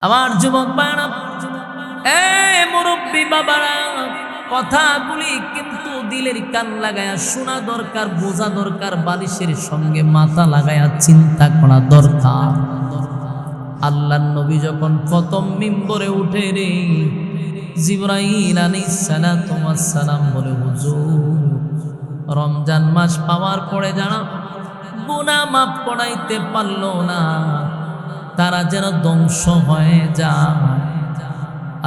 আমার যুবক ভাইরা, এই মুরব্বী বাবারা, কথাগুলি কিন্তু দিলের কান লাগায়া শোনা দরকার, বোঝা দরকার, বালিশের সঙ্গে মাথা লাগায়া চিন্তা করা দরকার। আল্লাহর নবী যখন প্রথম মিম্বরে উঠে রে, জিবরাইল আলাইহিস সালাতু ওয়াস সালাম বলে, হুজুর রমজান মাস পাওয়ার পরে যারা গুনাহ মাফ করাইতে পারলো না তারা যেন ধ্বংস হয়ে যায়।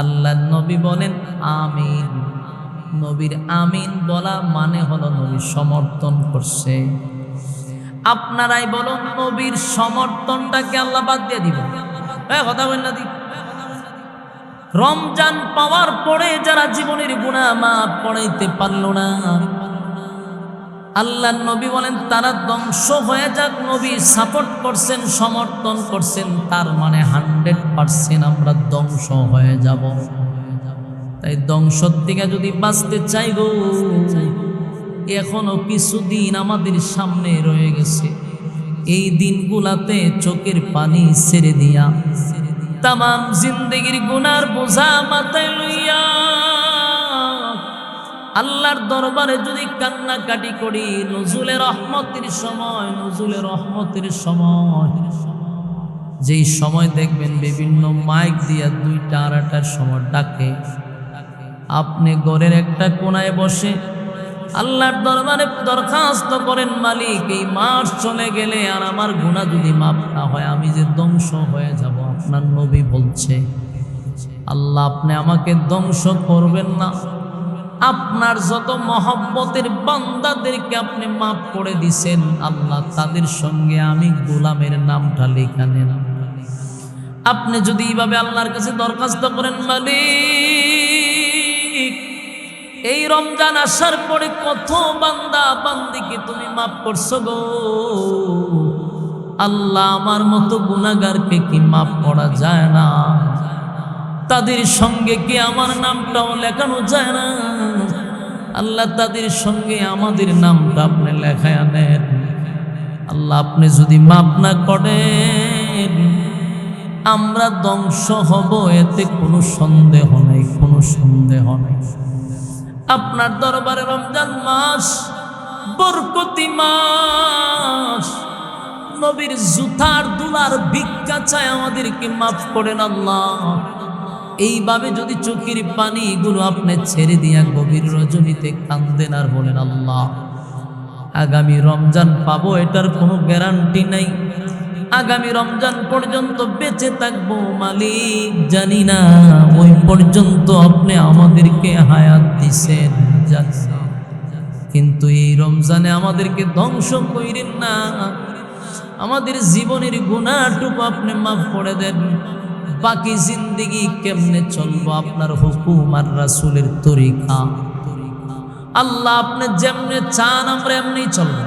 আল্লাহর নবী বলেন আমিন। নবীর আমিন বলা মানে হলো নবী সমর্থন করছে। আপনারাই বলুন, নবীর সমর্থনটাকে আল্লাহ বাদ দিয়ে দিব? কথা বলেন না। রমজান পাওয়ার পরে যারা জীবনের গুনাহ মাফ করাইতে পারলো না, আল্লাহর নবী বলেন তারা ধ্বংস হয়ে যাক। নবী সাপোর্ট করছেন, সমর্থন করছেন, তার মানে 100% আমরা ধ্বংস হয়ে যাব। তাই ধ্বংসর থেকে যদি বাঁচতে চাই গো, এখনো কিছুদিন আমাদের সামনে রয়ে গেছে। এই দিনগুলাতে চোখের পানি ছেড়ে দিয়া তামাম জিন্দেগির গুনার বোঝা মাথায় লইয়া আল্লাহর দরবারে যদি কান্নাকাটি করি, নজুলে রহমতের সময়, নজুলে রহমতের সময়, যেই সময় দেখবেন বিভিন্ন মাইক দিয়া 2টা 2:30টার সময় ডাকে, আপনি ঘরের একটা কোনায় বসে আল্লাহর দরবারে দরখাস্ত করেন, মালিক এই মাস চলে গেলে আর আমার গুনাহ যদি মাফ না হয় আমি যে ধ্বংস হয়ে যাব। আপনার নবী বলছে, আল্লাহ আপনি আমাকে ধ্বংস করবেন না, আপনার যত মহব্বতের বান্দাদেরকে আপনি মাফ করে দিছেন, আল্লাহ তাদের সঙ্গে আমি গোলামের নামটা লেখা নেন। আপনি যদি এইভাবে আল্লাহর কাছে দরখাস্ত করেন, মালিক এই রমজান আসার পরে কত বান্দা বান্দিকে তুমি মাফ করছো গো, আল্লাহ আমার মতো গুনাহগারকে কি মাফ করা যায় না? তাদের সঙ্গে কি আমার নামটাও লেখানো যায় না? আল্লাহ তাদের সঙ্গে আমাদের নামটা আপনি লেখায় আনেন। আল্লাহ আপনি যদি মাফ না করেন আমরা ধ্বংস হব, এতে কোনো সন্দেহ নেই, কোনো সন্দেহ নেই। আপনার দরবারে রমজান মাস বরকতি মাস, নবীর জুতার দুলার ভিক্ষা চায় আমাদেরকে মাফ করেন আল্লাহ। এইভাবে যদি চোখের পানিগুলো আপনি ছেড়ে দিয়া গভীর রজনীতে কান্দেন আর বলেন, আল্লাহ আগামী রমজান পাবো এটার কোনো গ্যারান্টি নাই, আগামী রমজান পর্যন্ত বেঁচে থাকবো মালিক জানি না, ওই পর্যন্ত আপনি আমাদেরকে হায়াত দিছেন কিন্তু এই রমজানে আমাদেরকে ধ্বংস কইরেন না, আমাদের জীবনের গুনাহটুকু আপনি মাফ করে দেন। বাকি জিন্দেগি কেমনে চলবো আপনার হুকুম আর রাসূলের তরিকা। আল্লাহ আপনি যেমনে চান আমরা এমনি চলবো।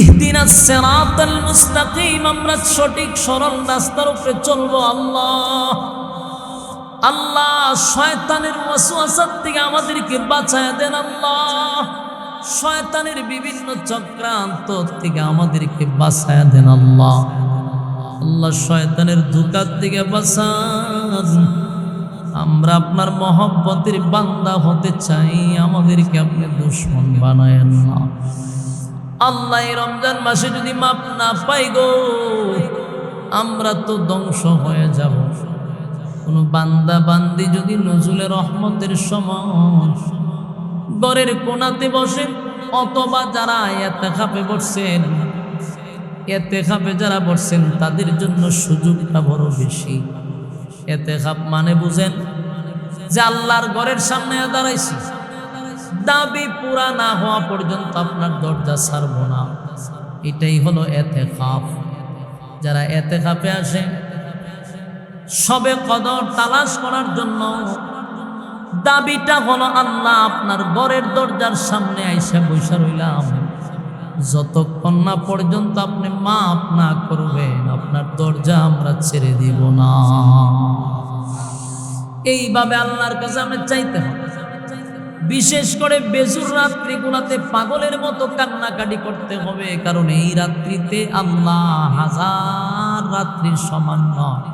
ইহদিনাস সিরাতাল মুস্তাকিম, আমরা সঠিক সরল রাস্তার উপরে চলবো। আল্লাহ আল্লাহ শয়তানের ওয়াসওয়াসা থেকে আমাদেরকে বাঁচায় দেন। আল্লাহ শয়তানের বিভিন্ন চক্রান্ত থেকে আমাদেরকে বাঁচায় দেন। আল্লাহ আল্লাহ শয়তানের ধোঁকা থেকে বাঁচান। আমরা আপনার মহব্বতের বান্দা হতে চাই, আমাদেরকে আপনি দুশমন বানায়েন না। আল্লাহ এই রমজান মাসে যদি মাপ না পাই গো, আমরা তো ধ্বংস হয়ে যাব। কোন বান্দা বান্দি যদি নজুলে রহমতের সময় ঘরের কোনাতে বসে, অথবা যারা ইতিকাফে বসছেন, ইতিকাফে যারা বসছেন তাদের জন্য সুযোগটা বড় বেশি। ইতিকাফ মানে বুঝেন যে আল্লাহর ঘরের সামনে দাঁড়াইছি, দাবি পুরা না হওয়া পর্যন্ত আপনার দরজা ছাড়ব না, এটাই হলো ইতিকাফ। যারা ইতিকাফে আসে সবে কদর তালাশ করার জন্য, দাবিটা হলো আল্লাহ আপনার ঘরের দরজার সামনে আইসা বসে রইলাম, যতক্ষণ না পর্যন্ত আপনি মাফ না করবেন আপনার দরজা আমরা ছেড়ে দিব না। এইভাবে আল্লাহর কাছে আমরা চাইতে হবে। বিশেষ করে বেজুর রাত্রিগুলোতে পাগলের মতো কান্নাকাটি করতে হবে, কারণ এই রাত্রিতে আল্লাহ 1000 রাত্রির সমান নয়,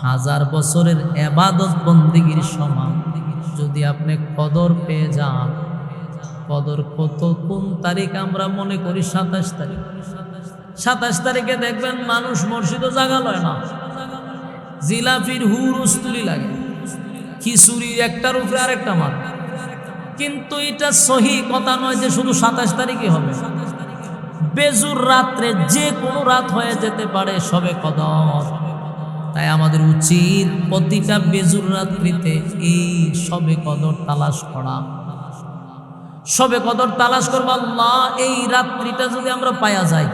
1000 বছরের ইবাদত বন্দেগীর সমান। যদি আপনি কদর পেয়ে যান, কদর কত কোন তারিখ আমরা মনে করি 27 তারিখ। 27 তারিখে দেখবেন মানুষ মসজিদও জাগা লয় না, জিলাপির হুরুস তুলি লাগে, খিচুড়ি একটার উপরে আরেকটা মার। কিন্তু এটা সহি কথা নয় যে শুধু 27 তারিখে হবে। বেজুর রাত্রে যে কোনো রাত হয়ে যেতে পারে শবে কদর। তাই আমাদের উচিত প্রতিটা বেজুর রাত্রিতে এই শবে কদর তালাশ করা। শবে কদর তালাশ করবো। আল্লাহ, এই রাত্রিটা যদি আমরা পাওয়া যাই,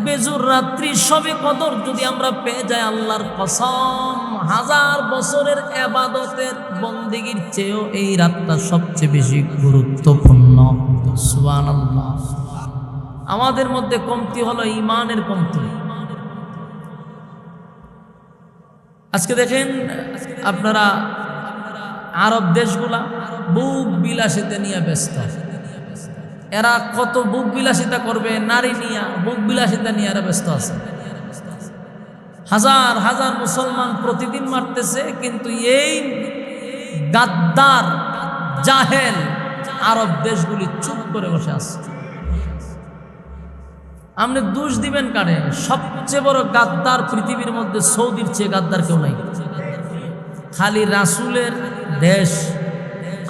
বেজুর রাত্রি শবে কদর যদি আমরা পেয়ে যাই, আল্লাহর কসম 1000 বছরের ইবাদতের বন্দেগীর চেয়েও এই রাতটা সবচেয়ে বেশি গুরুত্বপূর্ণ। সুবহানাল্লাহ। আমাদের মধ্যে কমতি হলো ঈমানের কমতি। আজকে দেখেন আপনারা আরব দেশগুলা বুক বিলাসিতা নিয়ে ব্যস্ত। এরা কত বুক বিলাসিতা করবে, নারী নিয়ে বুক বিলাসিতা নিয়ে এরা ব্যস্ত আছে। হাজার হাজার মুসলমান প্রতিদিন মারতেছে, কিন্তু এই গাদ্দার জাহেল আরব দেশগুলি চুপ করে বসে আছে। আপনি দোষ দিবেন কারে? সবচেয়ে বড় গাদ্দার পৃথিবীর মধ্যে সৌদির চেয়ে গাদ্দার কেউ নাই। খালি রাসূলের দেশ,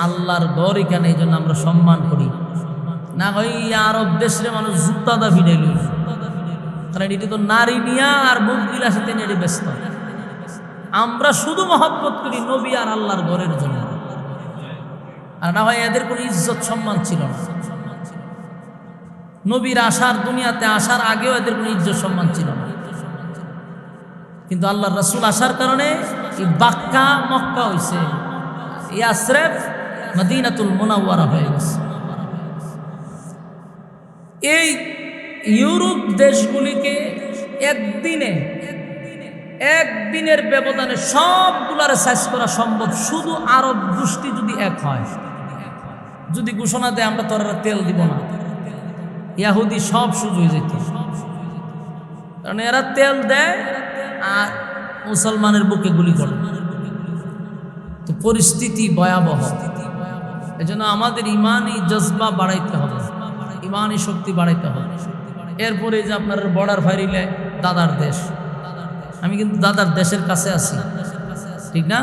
আল্লাহর ঘর, এখানে এই জন্য আমরা সম্মান করি না। ওই আরব দেশের মানুষ জুতা দা ভিড়াইল, কারণ এটি তো নারী নিয়া আর মুখ বিলাসিতে নিয়ে ব্যস্ত। আমরা শুধু মহব্বত করি নবী আর আল্লাহর ঘরের জন্য, আর না হয় এদের কোনো ইজ্জত সম্মান ছিল না। নবীর আসার, দুনিয়াতে আসার আগেও এদের কোনো ইজ্জত সম্মান ছিল না। কিন্তু আল্লাহর রাসূল আসার কারণে এই বাক্কা মক্কা হয়েছে, ইয়াসরিব মদিনাতুল মুনাওয়ারা হয়ে গেছে। এই ইউরোপ দেশগুলিকে একদিনের ব্যবধানে সবগুলারে সাইজ করা সম্ভব, শুধু আরব গোষ্ঠী যদি এক হয়। যদি ঘোষণা দেয় আমরা তোরা তেল দিব না, ইহুদি সব সুযোগ হয়ে যেত। কারণ এরা তেল দেয় আর মুসলমানের বুকে গুলি করে। তো পরিস্থিতি ভয়াবহ। এজন্য আমাদের ইমানি জজবা বাড়াইতে হবে, ইমানি শক্তি বাড়াইতে হবে। এরপরে যে আপনার বর্ডার ফাইরিলে দাদার দেশ, আমি কিন্তু দাদার দেশের কাছে আছি, ঠিক না?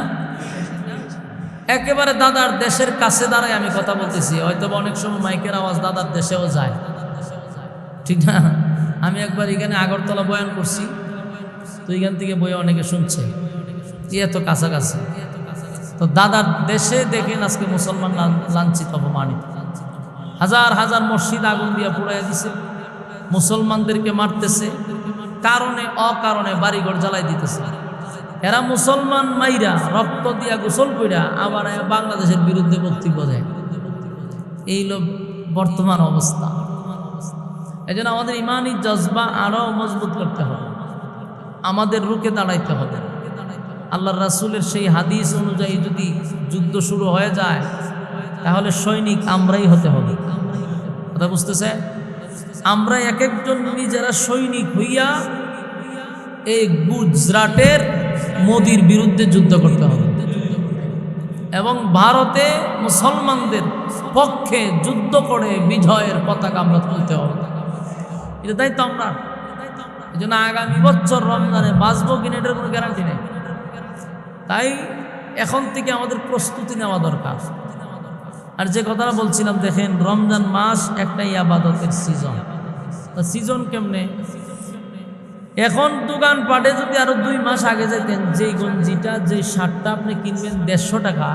একেবারে দাদার দেশের কাছে দাঁড়ায় আমি কথা বলতেছি। হয়তো অনেক সময় মাইকের আওয়াজ দাদার দেশেও যায়, ঠিক না? আমি একবার এখানে আগরতলা বয়ান করছি, তো এখান থেকে বই অনেকে শুনছে, এত কাছাকাছি। তো দাদার দেশে দেখেন আজকে মুসলমান লাঞ্ছিত, অপমানিত। হাজার হাজার মসজিদ আগুন দিয়ে পুড়াইয়া দিছে, মুসলমানদেরকে মারতেছে, কারণে অকারণে বাড়িঘর জ্বালাই দিতেছে। এরা মুসলমান মাইরা রক্ত দিয়া গোসল কইরা আবার বাংলাদেশের বিরুদ্ধে বক্তব্য দেয়। এই লোক বর্তমান অবস্থা। এই জন্য আমাদের ইমানি জজবা আরো মজবুত করতে হবে, আমাদের রুখে দাঁড়াইতে হবে। আল্লাহর রাসূলের সেই হাদিস অনুযায়ী যদি যুদ্ধ শুরু হয়ে যায়, তাহলে সৈনিক আমরাই হতে হবে। কথা বুঝতেছে? আমরা এক একজন নিজেরা সৈনিক হইয়া এই গুজরাটের মোদির বিরুদ্ধে যুদ্ধ করতে হবে, এবং ভারতে মুসলমানদের পক্ষে যুদ্ধ করে বিজয়ের পতাকা আমরা তুলতে হবে। এটা দায়িত্ব আমরা। এই জন্য আগামী বছর রমজানে বাঁচবো কিনা এটার কোনো গ্যারান্টি নেই। তাই এখন থেকে আমাদের প্রস্তুতি নেওয়া দরকার। আর যে কথাটা বলছিলাম, দেখেন রমজান মাস একটা ইবাদতের সিজন। তা সিজন কেমনে? এখন দোকান পাটে যদি আরো 2 মাস আগে যেতেন, যেই গঞ্জিটা, যেই শার্টটা আপনি কিনবেন 150 টাকা,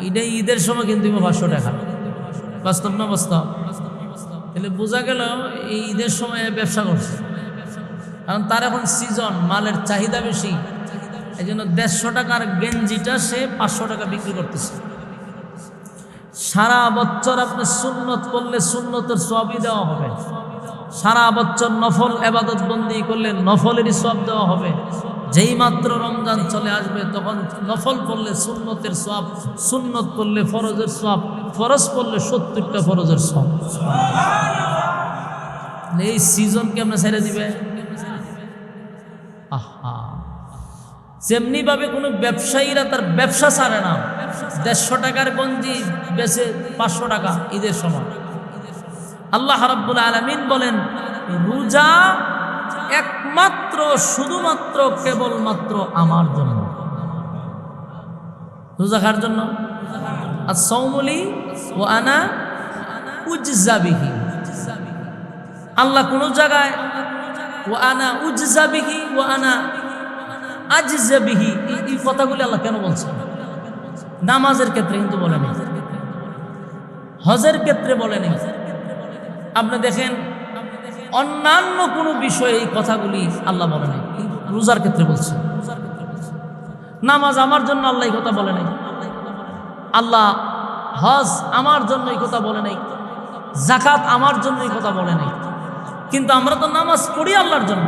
এটা ঈদের সময় কিন্তু 500 টাকা। বাস্তব না বাস্তব? তাহলে বোঝা গেল এই ঈদের সময় ব্যবসা করছে, কারণ তার এখন সিজন, মালের চাহিদা বেশি। এই জন্য 150 টাকার গেঞ্জিটা সে 500 টাকা বিক্রি করতেছে। সারা বছর আপনি সুন্নত করলে সুন্নতের সওয়াবই দেওয়া হবে, সারা বছর নফল ইবাদত বন্দি করলে নফলেরই সওয়াব দেওয়া হবে। যেই মাত্র রমজান চলে আসবে তখন নফল পড়লে সুন্নতের সওয়াব, সুন্নত পড়লে ফরজের সওয়াব, ফরজ পড়লে 70টা ফরজের সওয়াব। এই সিজনকে আমরা ছেড়ে দিবে? আহা, যেমনি ভাবে কোনো ব্যবসায়ীরা তার ব্যবসা ছাড়ে না, 150 টাকার গঞ্জি বেচে 500 টাকা ঈদের সময়। আল্লাহ রাব্বুল আলামিন বলেন রোজা একমাত্র শুধুমাত্র কেবলমাত্র আমার জন্য। রোজা কার জন্য? as-sawmu li wa ana উজজা বিহি। আল্লাহ কোন জায়গায় ওয়া আনা উজজা বিহি ওয়া আনা আজজা বিহি এই কথাগুলি আল্লাহ কেন বলছেন? নামাজের ক্ষেত্রে কিন্তু বলেন, হজের ক্ষেত্রে বলেন। আপনি দেখেন অন্যান্য কোনো বিষয়ে এই কথাগুলি আল্লাহ বলে নাই, কিন্তু রোজার ক্ষেত্রে বলছে। নামাজ আমার জন্য আল্লাহ এই কথা বলে নাই, আল্লাহ হজ আমার জন্য এই কথা বলে নাই, যাকাত আমার জন্য এই কথা বলে নাই। কিন্তু আমরা তো নামাজ পড়ি আল্লাহর জন্য,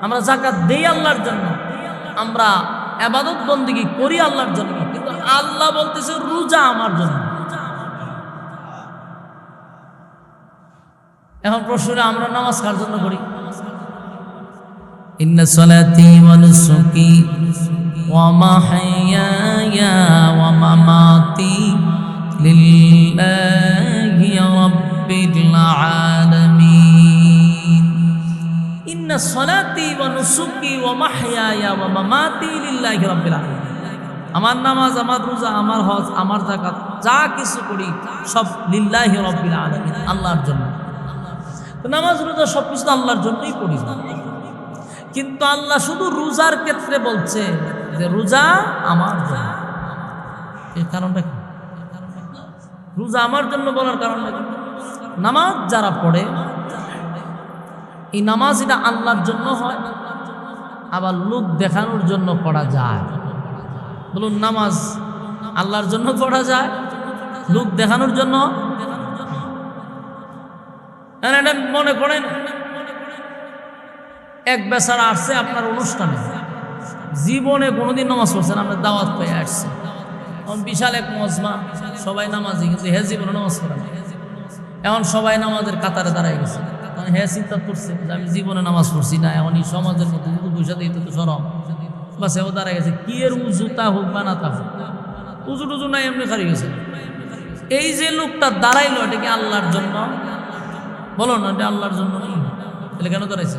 আমরা যাকাত দেই আল্লাহর জন্য, আমরা ইবাদত বন্দেগী করি আল্লাহর জন্য, কিন্তু আল্লাহ বলতেছে রোজা আমার জন্য। এখন প্রশ্ন, আমরা নামাজ কার জন্য করি? ইন্না সালাতি ওয়া নুসুকি ওয়া মাহইয়ায়া ওয়া মামাতি লিল্লাহি রাব্বিল আলামিন। ইন্না সালাতি ওয়া নুসুকি ওয়া মাহইয়ায়া ওয়া মামাতি লিল্লাহি রাব্বিল আলামিন। আমার নামাজ, আমার রোজা, আমার হজ, আমার যাকাত যা কিছু করি সব লিল্লাহি রাব্বিল আলামিন, আল্লাহর জন্য। নামাজ রোজা সবকিছু আল্লাহর জন্যই করি, কিন্তু আল্লাহ শুধু রোজার ক্ষেত্রে বলছে যে রোজা আমার জন্য। এর কারণটা কি? রোজা আমার জন্য বলার কারণটা কি? নামাজ যারা পড়ে এই নামাজ এটা আল্লাহর জন্য হয়, আবার লোক দেখানোর জন্য পড়া যায়। বলুন, নামাজ আল্লাহর জন্য পড়া যায়, লোক দেখানোর জন্য। মনে করেন এক বেচারা আসছে আপনার অনুষ্ঠানে, জীবনে কোনোদিন নামাজ পড়ছেন, আপনার দাওয়াত পেয়ে আসছে, বিশাল এক মজমা, সবাই নামাজি, কিন্তু হে জীবনে নামাজ পড়ে না। এখন সবাই নামাজের কাতারে দাঁড়ায় গেছে, হে চিন্তা করছে যে আমি জীবনে নামাজ পড়ছি না, এখন এই সমাজের মধ্যে যদি পয়সা দিই তো সরম, বাস এও দাঁড়ায় গেছে। কি এর উজু তা হোক বা না তা হোক, উজু টুজু নাই, এমনি খারি গেছে। এই যে লোকটা দাঁড়াইলো, এটা কি আল্লাহর জন্য? বলো না, এটা আল্লাহর জন্য নেই। তাহলে কেন দাঁড়াইছে?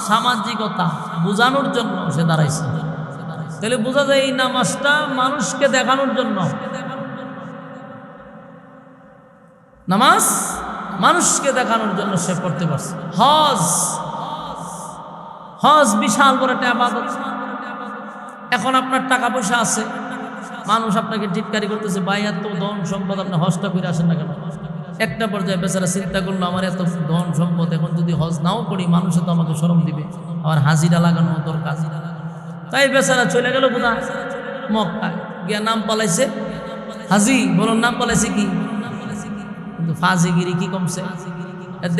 সামাজিকতা বোঝানোর জন্য সে দাঁড়াইছে। তাহলে বোঝা যায় এই নামাজটা মানুষকে দেখানোর জন্য। নামাজ মানুষকে দেখানোর জন্য সে পড়তে পারছে। হজ বিশাল বড় একটা ইবাদত। এখন আপনার টাকা পয়সা আছে, মানুষ আপনাকে টিটকারি করতেছে, ভাই এত ধন সম্পদ, আপনি হজটা করে আসেন না কেন? একটা পর্যায়ে বেচারা চিন্তা করলো, আমার এত ধন সম্পদ, এখন যদি হজ নাও করি মানুষে তো আমাকে শরম দিবে, আবার হাজিরা লাগানো দরকার। তাই বেচারা চলে গেল কোথায়? মক্কায় গিয়া নাম পালাইছে হাজি। বলুন, নাম পালাইছে কি? কিন্তু ফাজিগিরি কি কমছে?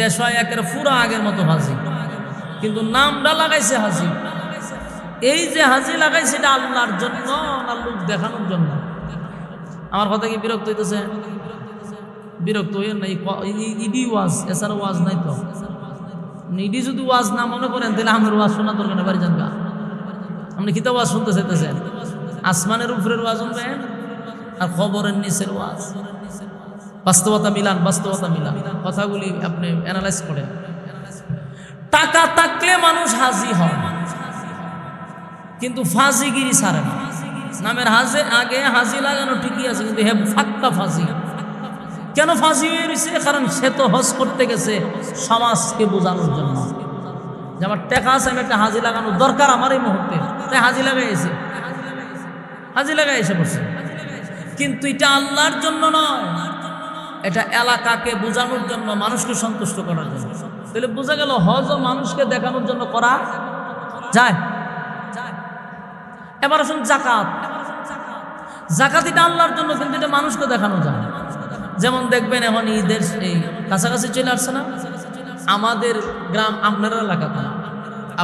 দেশ হয় একের পুরা আগের মতো ফাজি, কিন্তু নামটা লাগাইছে হাজি। এই যে হাজি লাগাইছে এটা আল্লাহর জন্য না লোক দেখানোর জন্য? আমার কথা কি বিরক্ত হইতেছে? বিরক্ত হইয়েন না, ইডি ওয়াজ, এছাড়া ওয়াজ নাই তো। ইডি যদি ওয়াজ না মনে করেন তাহলে আমার ওয়াজ শোনা দরকার না, বাড়ি যান গা। আপনি কিতা ওয়াজ শুনতে চাইতেছেন? আসমানের উপরের ওয়াজ শুনবেন আর খবরের নিচের ওয়াজ। বাস্তবতা মিলান, বাস্তবতা মিলান, কথাগুলি আপনি অ্যানালাইজ করেন। টাকা থাকলে মানুষ হাজি হয়, কিন্তু ফাজিগিরি ছাড়ে না। নামের আগে হাজি লাগানো ঠিকই আছে, কিন্তু হে ফাক্কা ফাজি। কেন ফাজি হয়ে রয়েছে? কারণ সে তো হজ করতে গেছে সমাজকে বোঝানোর জন্য যে আমার টাকা আছে, আমি একটা হাজি লাগানোর দরকার আমার এই মুহূর্তে, তাই হাজি লাগাইছে, হাজি লাগাই এসে পড়ছে। কিন্তু এটা আল্লাহর জন্য নয়, এটা এলাকাকে বোঝানোর জন্য, মানুষকে সন্তুষ্ট করার জন্য। তাহলে বোঝা গেল হজও মানুষকে দেখানোর জন্য করা যায়। এবার আসুন জাকাত। জাকাত এটা আল্লাহর জন্য, কিন্তু এটা মানুষকে দেখানো যায়। যেমন দেখবেন এখন ঈদের এই কাছাকাছি চলে আসছে না, আমাদের গ্রাম, আপনার এলাকা না,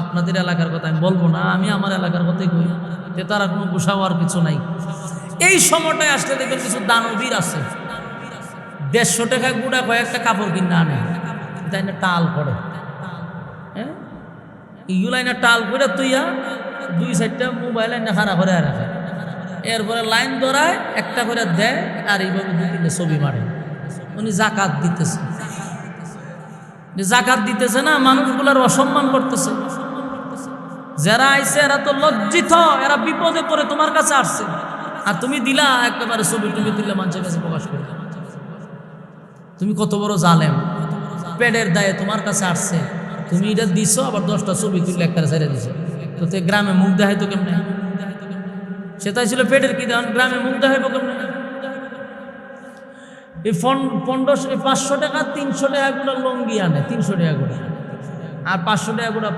আপনাদের এলাকার কথা আমি বলবো না, আমি আমার এলাকার কথাই কই, যে তারা কোনো গুছাওয়ার কিছু নাই। এই সময়টায় আসলে দেখবেন কিছু দানবীর আছে, 150 টাকা গুড়া কয়েকটা কাপড় কিনে আনে, তাই না টাল করে। হ্যাঁ, লাইনে টাল করে তুইয়া 2-4টা মোবাইল লাইনে খানা করে রাখে, এরপরে লাইন ধরায় একটা করে দেয় আর এইভাবে 2-3টে ছবি মারে। উনি জাকাত দিতেছে, জাকাত দিতেছে না, মানুষগুলার অসম্মান করতেছে। যারা আইছে এরা তো লজ্জিত, এরা বিপদে পড়ে তোমার কাছে আসছে, আর তুমি দিলা একেবারে ছবি টুবি তুললে মানুষের কাছে প্রকাশ করে। তুমি কত বড় জালেম, পেটের দায়ে তোমার কাছে আসছে, তুমি এটা দিছো আবার 10টা ছবি তুললে একটা ছেড়ে দিছো। তো তে গ্রামে মুখ দেখাইতো কেমনে? সেটাই ছিল পেটের কি দেন, গ্রামে মুখ দেখাইব কেমনে? এই 500 টাকা 300 টাকা গুলো লঙ্গি আনে, 300 টাকা করে, আর 500 টাকা করে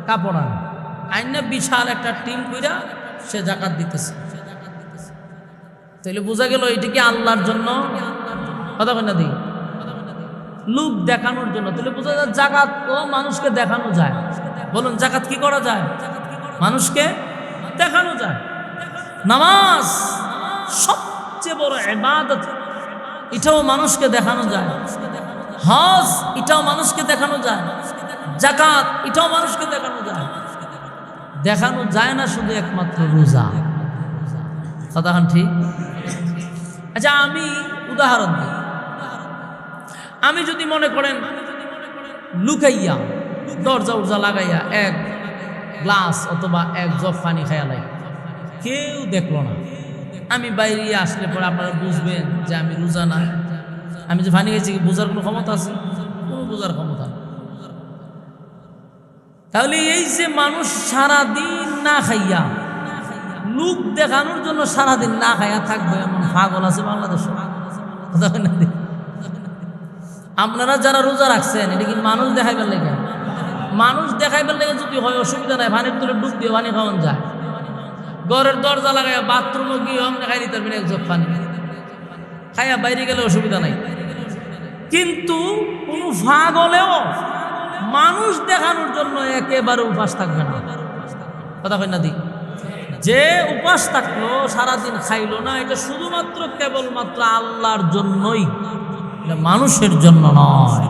কাপড় আনে, আইনা বিশাল একটা টিম কইরা সে জাকাত দিতেছে। তাহলে বোঝা গেল এটা কি আল্লাহর জন্য? কথা কই না দি, লোক দেখানোর জন্য। তাহলে বোঝা যায় জাকাত ও মানুষকে দেখানো যায়। বলুন জাকাত কি করা যায়? মানুষকে দেখানো যায়। নামাজ সবচেয়ে বড় ইবাদত, এটাও মানুষকে দেখানো যায়। হজ এটাও মানুষকে দেখানো যায়। জাকাত এটাও মানুষকে দেখানো যায়। দেখানো যায় না শুধু একমাত্র রোজা। কথা ঠিক? আচ্ছা আমি উদাহরণ দিই। আমি যদি মনে করেন লুকাইয়া দরজা উর্জা লাগাইয়া 1 গ্লাস অথবা 1 জগ পানি খাইয়ালাই, কেউ দেখলো না, আমি বাইরে আসলে পরে আপনারা বুঝবেন যে আমি রোজা না। আমি যে পানি খাইছি বোঝার কোনো ক্ষমতা আছে? কোনো বোঝার ক্ষমতা না। তাহলে এই যে মানুষ সারাদিন না খাইয়া লোক দেখানোর জন্য সারাদিন না খাইয়া থাকবে, এমন পাগল আছে বাংলাদেশে। আপনারা যারা রোজা রাখছেন এটা কি মানুষ দেখাইবার লেগে? মানুষ দেখাইবার লেগে যদি হয় অসুবিধা নাই, পানির তুলে ডুব দিয়ে পানি খাওয়ান যায়। ঘরের দরজা লাগাই বাথরুমে গিয়ে আপনি খাই নিতে পারবেন 1 জগ পানি, খাইয়া বাইরে গেলে অসুবিধা নাই। কিন্তু কোনো পাগলেও মানুষ দেখানোর জন্য একেবারে উপাস থাকবে না। কথা কই না দি, যে উপাস থাকলো সারাদিন খাইলো না, এটা শুধুমাত্র কেবলমাত্র আল্লাহর জন্যই, মানুষের জন্য নয়।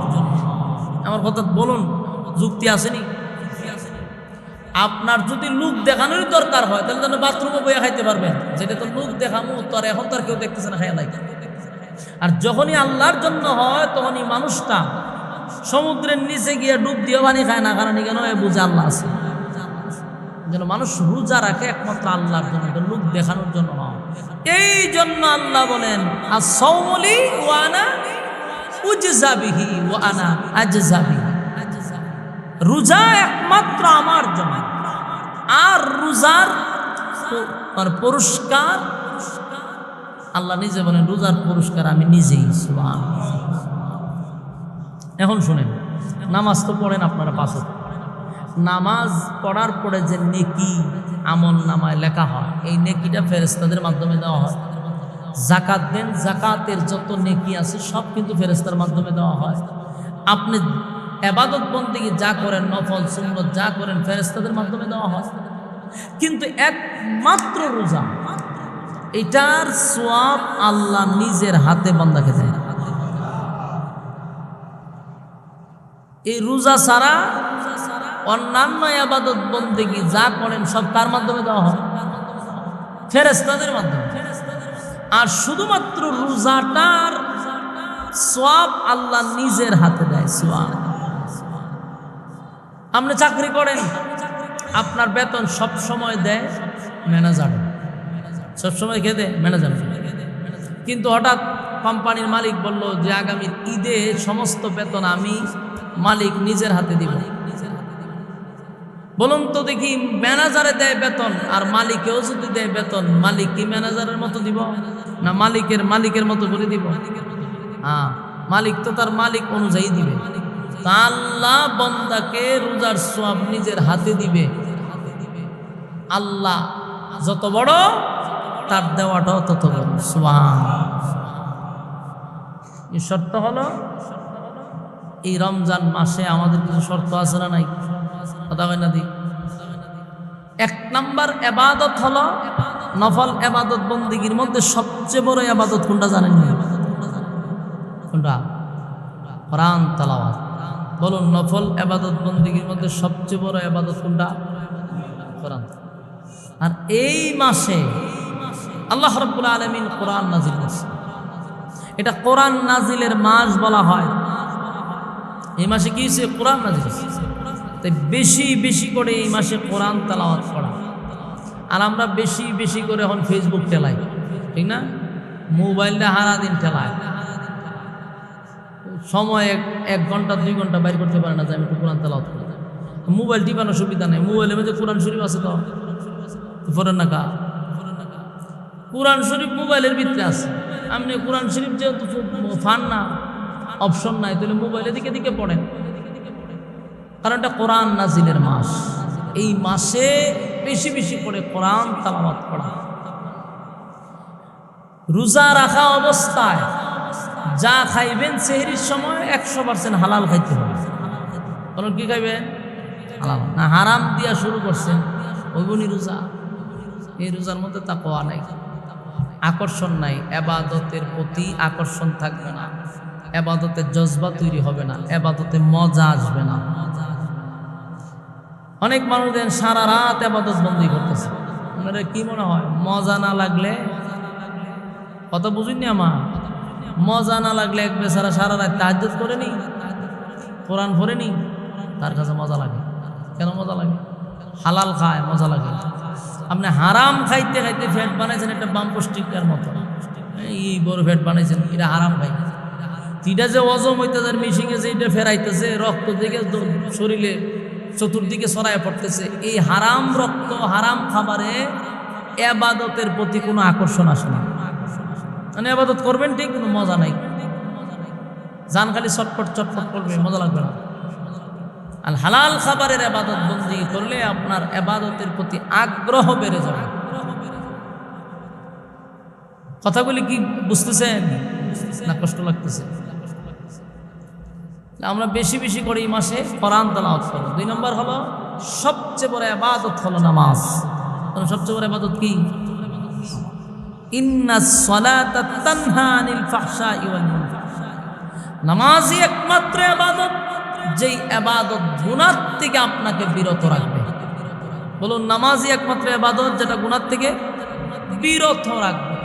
আমার কথা বলুন, যুক্তি আসেনি? আপনার যদি লোক দেখানোর দরকার হয় তাহলে তো বাথরুমে বইয়া খাইতে পারবেন, যেটা তো লোক দেখামো তো আর এখন তো আর কেউ দেখতেছে না, খাইয়া নাই। আর যখনই আল্লাহর জন্য হয় তখনই মানুষটা সমুদ্রের নিচে গিয়ে ডুব দিয়ে পানি খায় না, কারণ কেন বুঝে আল্লাহ আছে। যেন মানুষ রোজা রাখে একমাত্র আল্লাহর জন্য, লোক দেখানোর জন্য নয়। এই জন্য আল্লাহ বলেন আস-সাওমুলি ওয়া আনা উজজা বিহি ওয়া আনা আজজা বিহি, রোজা একমাত্র আমার জন্য, আর রোজার পুরস্কার আল্লাহ নিজে বলেন রোজার পুরস্কার আমি নিজেই। সুবহানাল্লাহ। এখন শুনেন, নামাজ তো পড়েন আপনারা 5 ওয়াক্ত, নামাজ পড়ার পরে যে নেকি আমল নামায় লেখা হয়, এই নেকিটা ফেরেশতাদের মাধ্যমে দেওয়া হয়। জাকাত দেন, জাকাতের যত নেকি আছে সব কিন্তু ফেরেশতার মাধ্যমে দেওয়া হয়। আপনি ইবাদত বন্দেগী যা করেন, নফল সুন্নত যা করেন, ফেরেশতাদের মাধ্যমে দেওয়া হয়। কিন্তু একমাত্র রোজা, এটার সওয়াব আল্লাহ নিজের হাতে বান্দাকে দেয়। এই রোজা ছাড়া অন্যান্য ইবাদত বন্দেগী যা করেন সব কার মাধ্যমে দেওয়া হয়? ফেরেশতাদের মাধ্যমে। আর শুধুমাত্র রোজাটার সওয়াব আল্লাহ নিজের হাতে দেয়। সুবহানাল্লাহ। আপনি চাকরি করেন, আপনার বেতন সব সময় দেয় ম্যানেজার, সব সময় কে দেয়? ম্যানেজার। কিন্তু হঠাৎ কোম্পানির মালিক বলল যে আগামী ঈদে সমস্ত বেতন আমি মালিক নিজের হাতে দিব। বলুন তো দেখি, ম্যানেজারে দেয় বেতন আর মালিকেও যদি দেয় বেতন, মালিক কি ম্যানেজারের মতো দিব না মালিকের মতো করে দিব? হ্যাঁ, মালিক তো তার মালিক অনুযায়ী দিবে। তা আল্লাহ বান্দাকে রোজার সওয়াব নিজের হাতে দিবে। আল্লাহ যত বড় তার দেওয়াটাও তত বড়। সুবহানাল্লাহ। এই শর্ত হলো, এই রমজান মাসে আমাদের কিছু শর্ত আছে না নাই? কথা হয় না দি। 1 নাম্বার ইবাদত হলো, নফল ইবাদত বন্দেগীর মধ্যে সবচেয়ে বড় ইবাদত কোনটা জানেন? কোনটা? কোরআন তেলাওয়াত। বলুন নফল ইবাদত বন্দেগীর মধ্যে সবচেয়ে বড় ইবাদত কোনটা? কোরআন। আর এই মাসে আল্লাহ রাব্বুল আলামিন কোরআন নাজিল করেছেন। এটা কোরআন নাজিলের মাস বলা হয়। এই মাসে কি হয়েছে? কোরআন নাজিল হয়েছে। তাই বেশি বেশি করে এই মাসে কোরআন তেলাওয়াত করা। আর আমরা বেশি বেশি করে এখন ফেসবুক টেলাই, ঠিক না? মোবাইলটা হারা দিন টেলায়, সময় 1 ঘন্টা 2 ঘন্টা বাইর করতে পারে না যে আমি একটু কোরআন তেলাওয়াত করি। মোবাইল টিপানোর সুবিধা নেই, মোবাইলের মধ্যে কোরআন শরীফ আছে, তো পড়েন না কা? কোরআন শরীফ মোবাইলের ভিতরে আছে। আপনি কোরআন শরীফ যেহেতু ফান না, অপশন নাই, তাহলে মোবাইলে দিকে দিকে পড়েন। কারণ এটা কোরআন নাজিলের মাস। এই মাসে বেশি বেশি করে কোরআন তেলাওয়াত করা। রোজা রাখা অবস্থায় যা খাইবেন সেহরির সময় 100% হালাল খাইতে হবে। কারণ কি খাইবেন? হালাল না। হারাম দিয়া শুরু করছেন, ওইগুনি রোজা। এই রোজার মধ্যে তাকওয়া নাই, আকর্ষণ নাই, ইবাদতের প্রতি আকর্ষণ থাকবে না, ইবাদতের জজবা তৈরি হবে না, ইবাদতে মজা আসবে না। অনেক মানুষ দেন সারা রাত ইবাদত বন্দি করতেছে। আপনারা কি মনে হয় মজা না লাগলে? কথা বুঝুননি আমার? মজা না লাগলে এক বেচারা সারা রাত তাহাজ্জুদ করেনি, কোরআন পড়েনি, তার কাছে মজা লাগে। কেন মজা লাগে? হালাল খায়, মজা লাগে। আপনি হারাম খাইতে খাইতে ফ্যাট বানাইছেন একটা বাম্পস্টিকার মতো, এই বড় ফ্যাট বানাইছেন, এটা হারাম খাই। এটা যে অজম হইতেছে, মিশিংয়ে যে এটা ফেরাইতেছে, রক্ত দিকে শরীরে চতুর্দিকে ছড়ায় পড়তেছে, এই হারাম রক্ত হারাম খাবারে ইবাদতের প্রতি কোনো আকর্ষণ আসে না। মানে ইবাদত করবেন ঠিক, কিন্তু মজা নাই। জান খালি চটপট চটপট করবে, মজা লাগবে না। আর হালাল খাবারের ইবাদত বন্দেগী করলে আপনার ইবাদতের প্রতি আগ্রহ বেড়ে যাবে। কথাগুলি কি বুঝতেছেন না কষ্ট লাগতেছে? আমরা বেশি বেশি করে এই মাসে কোরআন তেলাওয়াত করব। 2 নম্বর হলো সবচেয়ে বড় ইবাদত হলো নামাজ। সবচেয়ে বড় ইবাদত কি? ইন্নাস সালাতা তানহা আনিল ফাহশাই ওয়াল মুনকার। নামাজই একমাত্র ইবাদত যেই ইবাদত গুনাহ থেকে আপনাকে বিরত রাখবে। বলুন নামাজই একমাত্র ইবাদত যেটা গুনাহ থেকে বিরত রাখবে।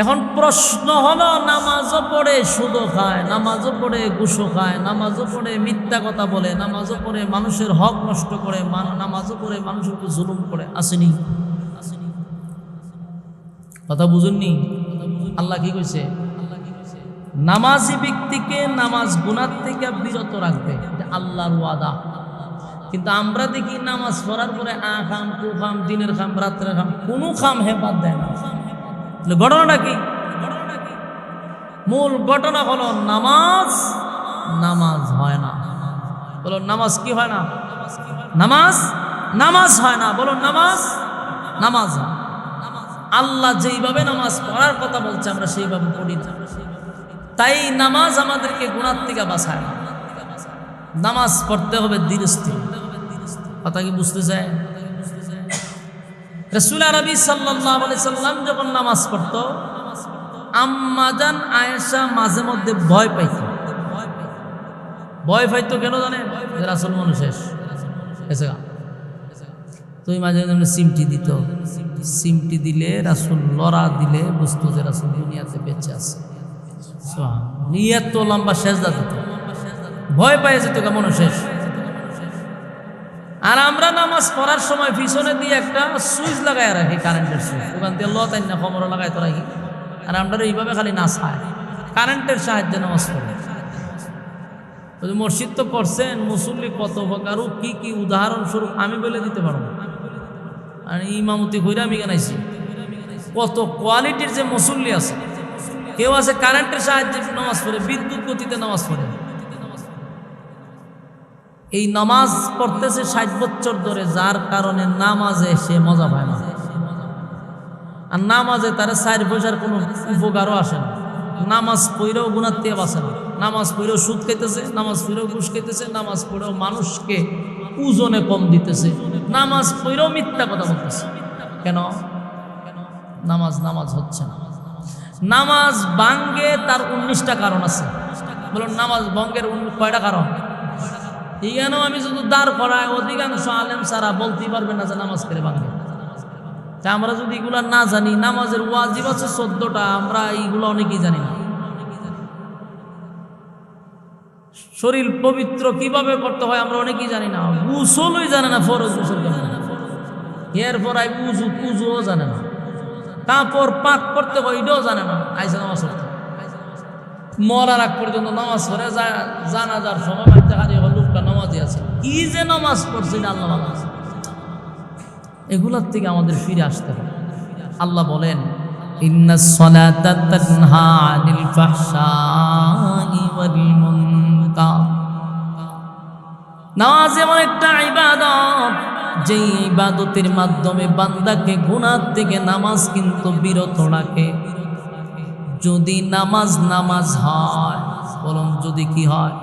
এখন প্রশ্ন হলো, নামাজও পড়ে সুদও খায়, নামাজও পড়ে ঘুষও খায়, নামাজও পড়ে মিথ্যা কথা বলে, নামাজও পড়ে মানুষের হক নষ্ট করে, নামাজও পড়ে মানুষের উপর জুলুম করে, আসেনি? কথা বুঝুননি? আল্লাহ কি কইছে? নামাজি ব্যক্তিকে নামাজ গুনাহ থেকে বিরত রাখবে, এটা আল্লাহর ওয়াদা। কিন্তু আমরা দেখি নামাজ পড়ার পরে খাম, কু খাম, দিনের খাম, রাত্রের খাম, কোনো খাম বাদ দেয় না। ঘটনাটা কি? মূল ঘটনা হলো নামাজ নামাজ হয় না। বলুন নামাজ কি হয় না? নামাজ নামাজ হয় না। বলুন নামাজ নামাজ হয়। আল্লাহ যেইভাবে নামাজ পড়ার কথা বলছে আমরা সেইভাবে পড়ি না। তাই নামাজ আমাদেরকে গুনাহ থেকে বাঁচায় না। নামাজ পড়তে হবে ধীরস্থির। কথা কি বুঝতে চায়? রাসূল আরবি সাল্লাল্লাহু আলাইহি সাল্লাম যখন নামাজ পড়তো, আম্মা জান আয়েশা মাঝে মধ্যে ভয় পাইত। ভয় পাইতো কেন জানেন? রাসূল মনে শেষ এসে তুই মাঝে মাঝে সিমটি দিত। সিমটি দিলে রাসূল লড়া দিলে বুঝতো যে রাসূল দুনিয়াতে বেঁচে আছে। নিয়ত তো লম্বা সেজদা দিত, ভয় পেয়ে যেত মনে শেষ। আর আমরা নামাজ পড়ার সময় পিছনে দিয়ে একটা সুইচ লাগাই রাখি, কারেন্টের সুইচ, ওখান থেকে লতাই না খবরও লাগাই তো রাখি। আর আমরা এইভাবে খালি নাচায় কারেন্টের সাহায্যে নামাজ পড়ে। মসজিদ তো করছেন, মুসল্লি কত প্রকার, কি কি উদাহরণস্বরূপ আমি বলে দিতে পারবো। আর ইমামতি কইরা আমি জানাইছি কত কোয়ালিটির যে মুসল্লি আছে। কেউ আছে কারেন্টের সাহায্যে নামাজ পড়ে, বিদ্যুৎ গতিতে নামাজ পড়ে। এই নামাজ পড়তেছে 60 বছর ধরে, যার কারণে নামাজে সে মজা পায় না। আর নামাজে তারা 4 পয়সার কোনো উপকারও আসে না। নামাজ পড়েও গুনাহ থেকে বাঁচে না। নামাজ পড়েও সুদ খাইতেছে, নামাজ পড়েও ঘুষ খাইতেছে, নামাজ পড়েও মানুষকে ওজনে কম দিতেছে, নামাজ পড়েও মিথ্যা কথা বলতেছে। কেন? নামাজ নামাজ হচ্ছে না। নামাজ ভাঙ্গে তার 19টা কারণ আছে। বলুন নামাজ ভঙ্গের কয়টা কারণ? এখানেও আমি শুধু দাঁড় করায় অধিকাংশ আলেম সারা বলতেই পারবে না যে নামাজ করে ভাঙ্গে। তা আমরা যদি এগুলা না জানি, নামাজের ওয়াজিব আছে 14টা, আমরা এইগুলো অনেকেই জানি না। শরীর পবিত্র কিভাবে করতে হয় আমরা অনেকেই জানি না। গোসলই জানে না, ফরজ গোসল কেমন, এরপর আই উজুও জানে না, কাপড় পাক করতে হয় এটাও জানে না। আইসা নামাজ পড়তে মরার আগ পর্যন্ত নামাজ পড়ে জানাজার সময় বাড়িতে হারিয়ে লোকটা নামাজই আছে, কি যে নামাজ পড়ছে আল্লাহ ভালো আছে। এগুলোর থেকে আমাদের ফিরে আসতে হবে। আল্লাহ বলেন ইন্নাস সালাতা তানহা আনিল ফাহশাই ওয়াল মুনকার। নামাজ এমন একটা ইবাদত, যে ইবাদতের মাধ্যমে বান্দাকে গুনাহ থেকে নামাজ কিন্তু বিরত রাখে। যদি নামাজ হয়, বলুন যদি কি হয়?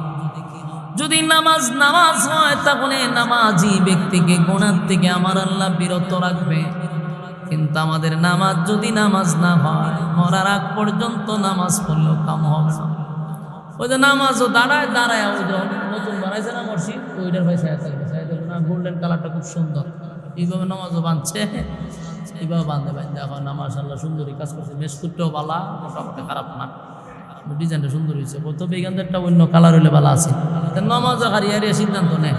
যদি নামাজ হয়, তাহলে নামাজি ব্যক্তিকে গুনাহ থেকে আমার আল্লাহ বিরত রাখবে। কিন্তু আমাদের নামাজ যদি নামাজ না হয়, মরার আগ পর্যন্ত নামাজ পড়লেও কাম হবে না। ওই যে নামাজও দাঁড়ায় ওই যে নতুন বানাইছে না মসজিদ, ওইটার ভাই সাহেব থাকবে, না গোল্ডেন কালারটা খুব সুন্দর, এইভাবে নামাজও বাঁধছে, এইভাবে বাঁধে এখন নামাজ আল্লাহ সুন্দরী কাজ করছে। মেসকুটটাও বালা, মোটামুটি খারাপ না, ডিজাইনটা সুন্দর হয়েছে। তবে এখানটা অন্য কালার হইলে ভালো আছে। নামাজও হারিয়ে সিদ্ধান্ত নেয়,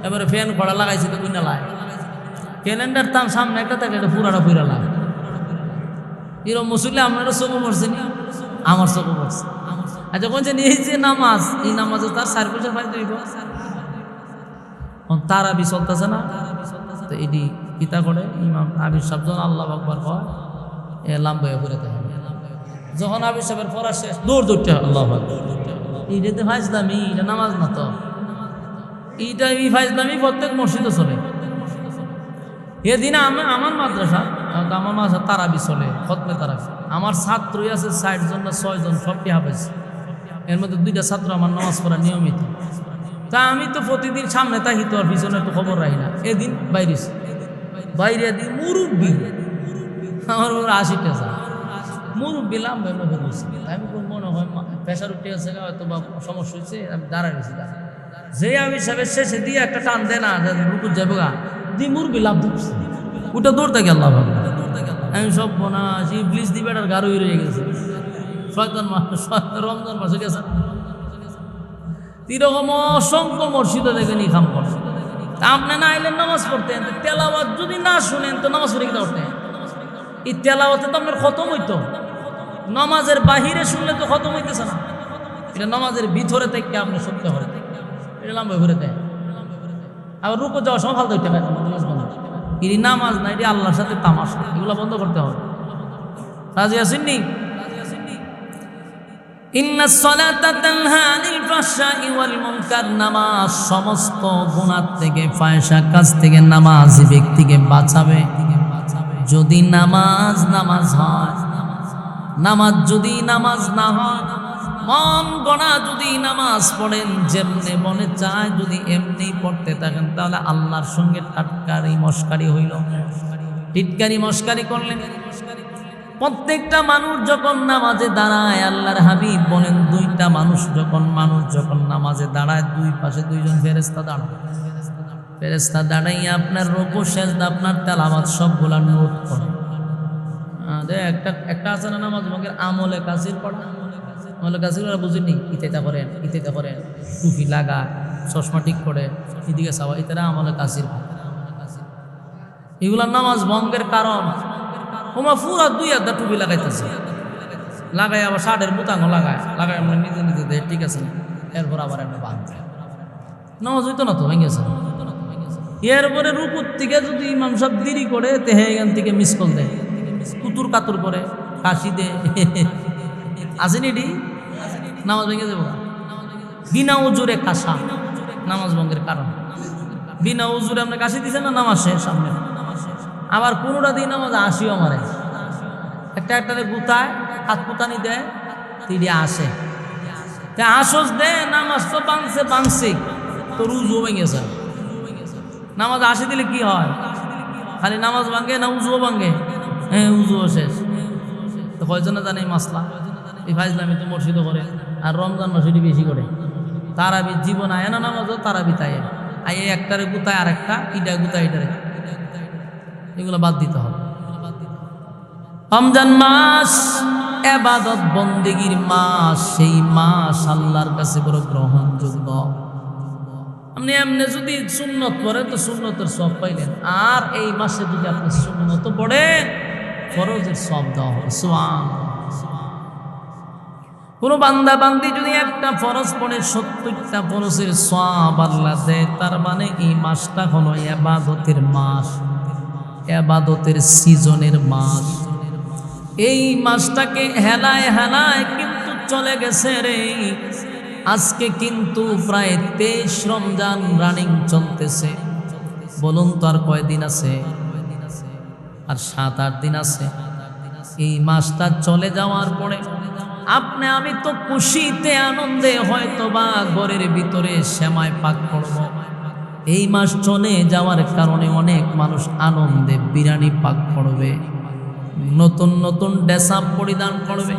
এবারে ফ্যান খড়া লাগাইছে তো বুঝনা লাগে, ক্যালেন্ডার তার সামনে একটা থাকে, এটা পুরাটা পুরা লাগে। এরকম মুসল্লি আপনারা চোখও পড়ছে নি, আমার চোখও পড়ছে। আচ্ছা বলছেন এই যে নামাজ, এই নামাজে তার 4 পয়সা ফায়দা হইব। তারাবি চলতেছে না, তো এটি কিতা করে ইমাম আবির সাহেব যখন আল্লাহু আকবার কয়, লাম্বাইয়া করে থাকে। যখন আবির সাহেবের পড়া শেষ, দৌড়তে আল্লাহু আকবার, এইটাতে ফাইজলামি, এটা নামাজ না তো। এইটা এই ফাইজলামি প্রত্যেক মসজিদে চলে। এদিন আমার মাদ্রাসা তারাবি চলে, খতমে তারাবি। আমার ছাত্রই আছে 60 জন না 6 জন, সবটি হাফেজ। এর মধ্যে 2টা ছাত্র আমার নামাজ পড়া নিয়মিত। তা আমি তো প্রতিদিন সামনে থাকি, তো আর পিছনে একটু খবর রাখি না। এদিন বাইরে দিন মুরব্বী, আমার 80টা যা মুরব্বী লাম্বাই মনে করছি। আমি মনে হয় প্রেশার উঠে গেছে, হয়তো বা সমস্যা হয়েছে, আমি দাঁড়ায় গেছি। যে আমি সাহেবের শেষে দিয়ে একটা টান দেয় না, রুকুর যাবো গা দিয়ে মুরব্বী লাভ ধরছে, ওটা দৌড়তে গেল। আমি সব বোনাস ইবলিস দিবে আর গাঢ় হয়ে গেছে। রমজান মাসে গেছে, এরকম অসংখ্য মসজিদে দেখেন খাম করছে। আপনি না আইলেন নামাজ পড়তেন, তেলাওয়াত যদি না শুনেন তো নামাজ পড়ে কিনা উঠতেন? এই তেলাওয়াতে তো আপনার খতম হইতো, নামাজের বাহিরে শুনলে তো খতম হইতেছে না। এটা নামাজের ভিতরে থেকে আপনি শুনতে হবে, এটা লম্বা ঘুরে দেয়। আবার রুকু যাওয়ার সময় ফালতু হইতে পারে নামাজ বন্ধ। এটি নামাজ না, এটি আল্লাহর সাথে তামাশা, এগুলো বন্ধ করতে হবে। রাজি আছেন নি? ইন্নাস সালাতা তানহা আনিল ফাহশাই ওয়াল মুনকার। নামাজ সমস্ত গুনাহ থেকে, ফায়সা কাজ থেকে নামাজি ব্যক্তিকে বাঁচাবে। যদি নামাজ হয়, নামাজ যদি নামাজ না হয়, মন গড়া যদি নামাজ পড়েন, যেমনে মনে চায় যদি এমনি পড়তে থাকেন, তাহলে আল্লাহর সঙ্গে টাটকারি মস্কারি হইল। টিটকারি মস্কারি করলেন। প্রত্যেকটা মানুষ যখন নামাজে দাঁড়ায়, আল্লাহর হাবিব বলেন 2টা মানুষ যখন নামাজে দাঁড়ায়, 2 পাশে 2জন ফেরেশতা দাঁড়ায়। ফেরেশতা দাঁড়াইয়া আপনার রুকু সেজদা, আপনার তেলাওয়াত সবগুলা নোট করে। একটা আছে না নামাজ ভঙ্গের আমলে কাসির পড়া, আমলে কাসির বুঝিনি, ইতেটা করেন টুপি লাগা, চশমা ঠিক করে এদিকে চাওয়া, ইতারা আমলে কাসির। এগুলা নামাজ ভঙ্গের কারণ। ওমা পুরা 2 হাত টুপি লাগাইতেছে, লাগাই আবার শার্টের বুতাঙ্গ লাগায় আমরা নিজে দেয়, ঠিক আছে, এরপর আবার একটা বাঁধতে নামাজ হইতো না তো, ভেঙেছে। এরপরে রুকুর থেকে যদি ইমাম সাহেব দেরি করে, তেহে এখান থেকে মিস কল দেয়, কুতুর কাতুর করে, কাশি দে, আসেনি এটি নামাজ ভেঙে যাবো। বিনা উজুরে কাশা নামাজ ভঙ্গের কারণ। বিনা উজুরে আপনি কাশি দিচ্ছেন না, নামাজ শেষ সামনে। আবার কোনোটা দিন নামাজ আসিও মারে, একটা গুতায় হাত পুতানি দেয়, তিনি আসে আসস দে, নামাজ তো বাংছে তো রুজু ভেঙেছে। নামাজ আসি দিলে কি হয়? খালি নামাজ ভাঙে না উজুও ভাঙে? হ্যাঁ, উজুও শেষ। তো কয়জনে জানে এই মাসলা? এই ফাইজলামি তো মসজিদও করে। আর রমজান মাসে এটি বেশি করে। তারাবি জীবন আয় না নামাজও তারাবি তাই আয় একটারে গুতায় আর একটা ইটা গুতায় এটারে, এগুলো বাদ দিতে হবে। রমজান মাস ইবাদত বন্দেগীর মাস, সেই মাস আল্লাহর কাছে বড় গ্রহণযোগ্য। আপনি এমনি যদি সুন্নত পড়েন তো সুন্নতের সব পাইলেন, আর এই মাসে যদি আপনি সুন্নত পড়েন ফরজের সব দেওয়া হবে। সুবহানাল্লাহ। কোন বান্দা বান্দি যদি একটা ফরজ পড়ে 70টা ফরজের সওয়াব আল্লাহ দেয়, তার মানে এই মাসটা হলো ইবাদতের মাস, ইবাদতের সিজনের মাস। এই মাসটাকে হেলায় হেলায় কিন্তু চলে গেছে রে। আজকে কিন্তু প্রায় 23 রমজান রানিং চলতেছে। বলুন তো আর কয়দিন আছে? আর 7-8 দিন আছে। এই মাসটা চলে যাওয়ার পরে আপনি আমি তো খুশিতে আনন্দে হয়তো বা ঘরের ভিতরে সেমাই পাক করব। এই মাস চলে যাওয়ার কারণে অনেক মানুষ আনন্দে বিরিয়ানি পাক করবে, নতুন নতুন ড্রেস আপ পরিধান করবে।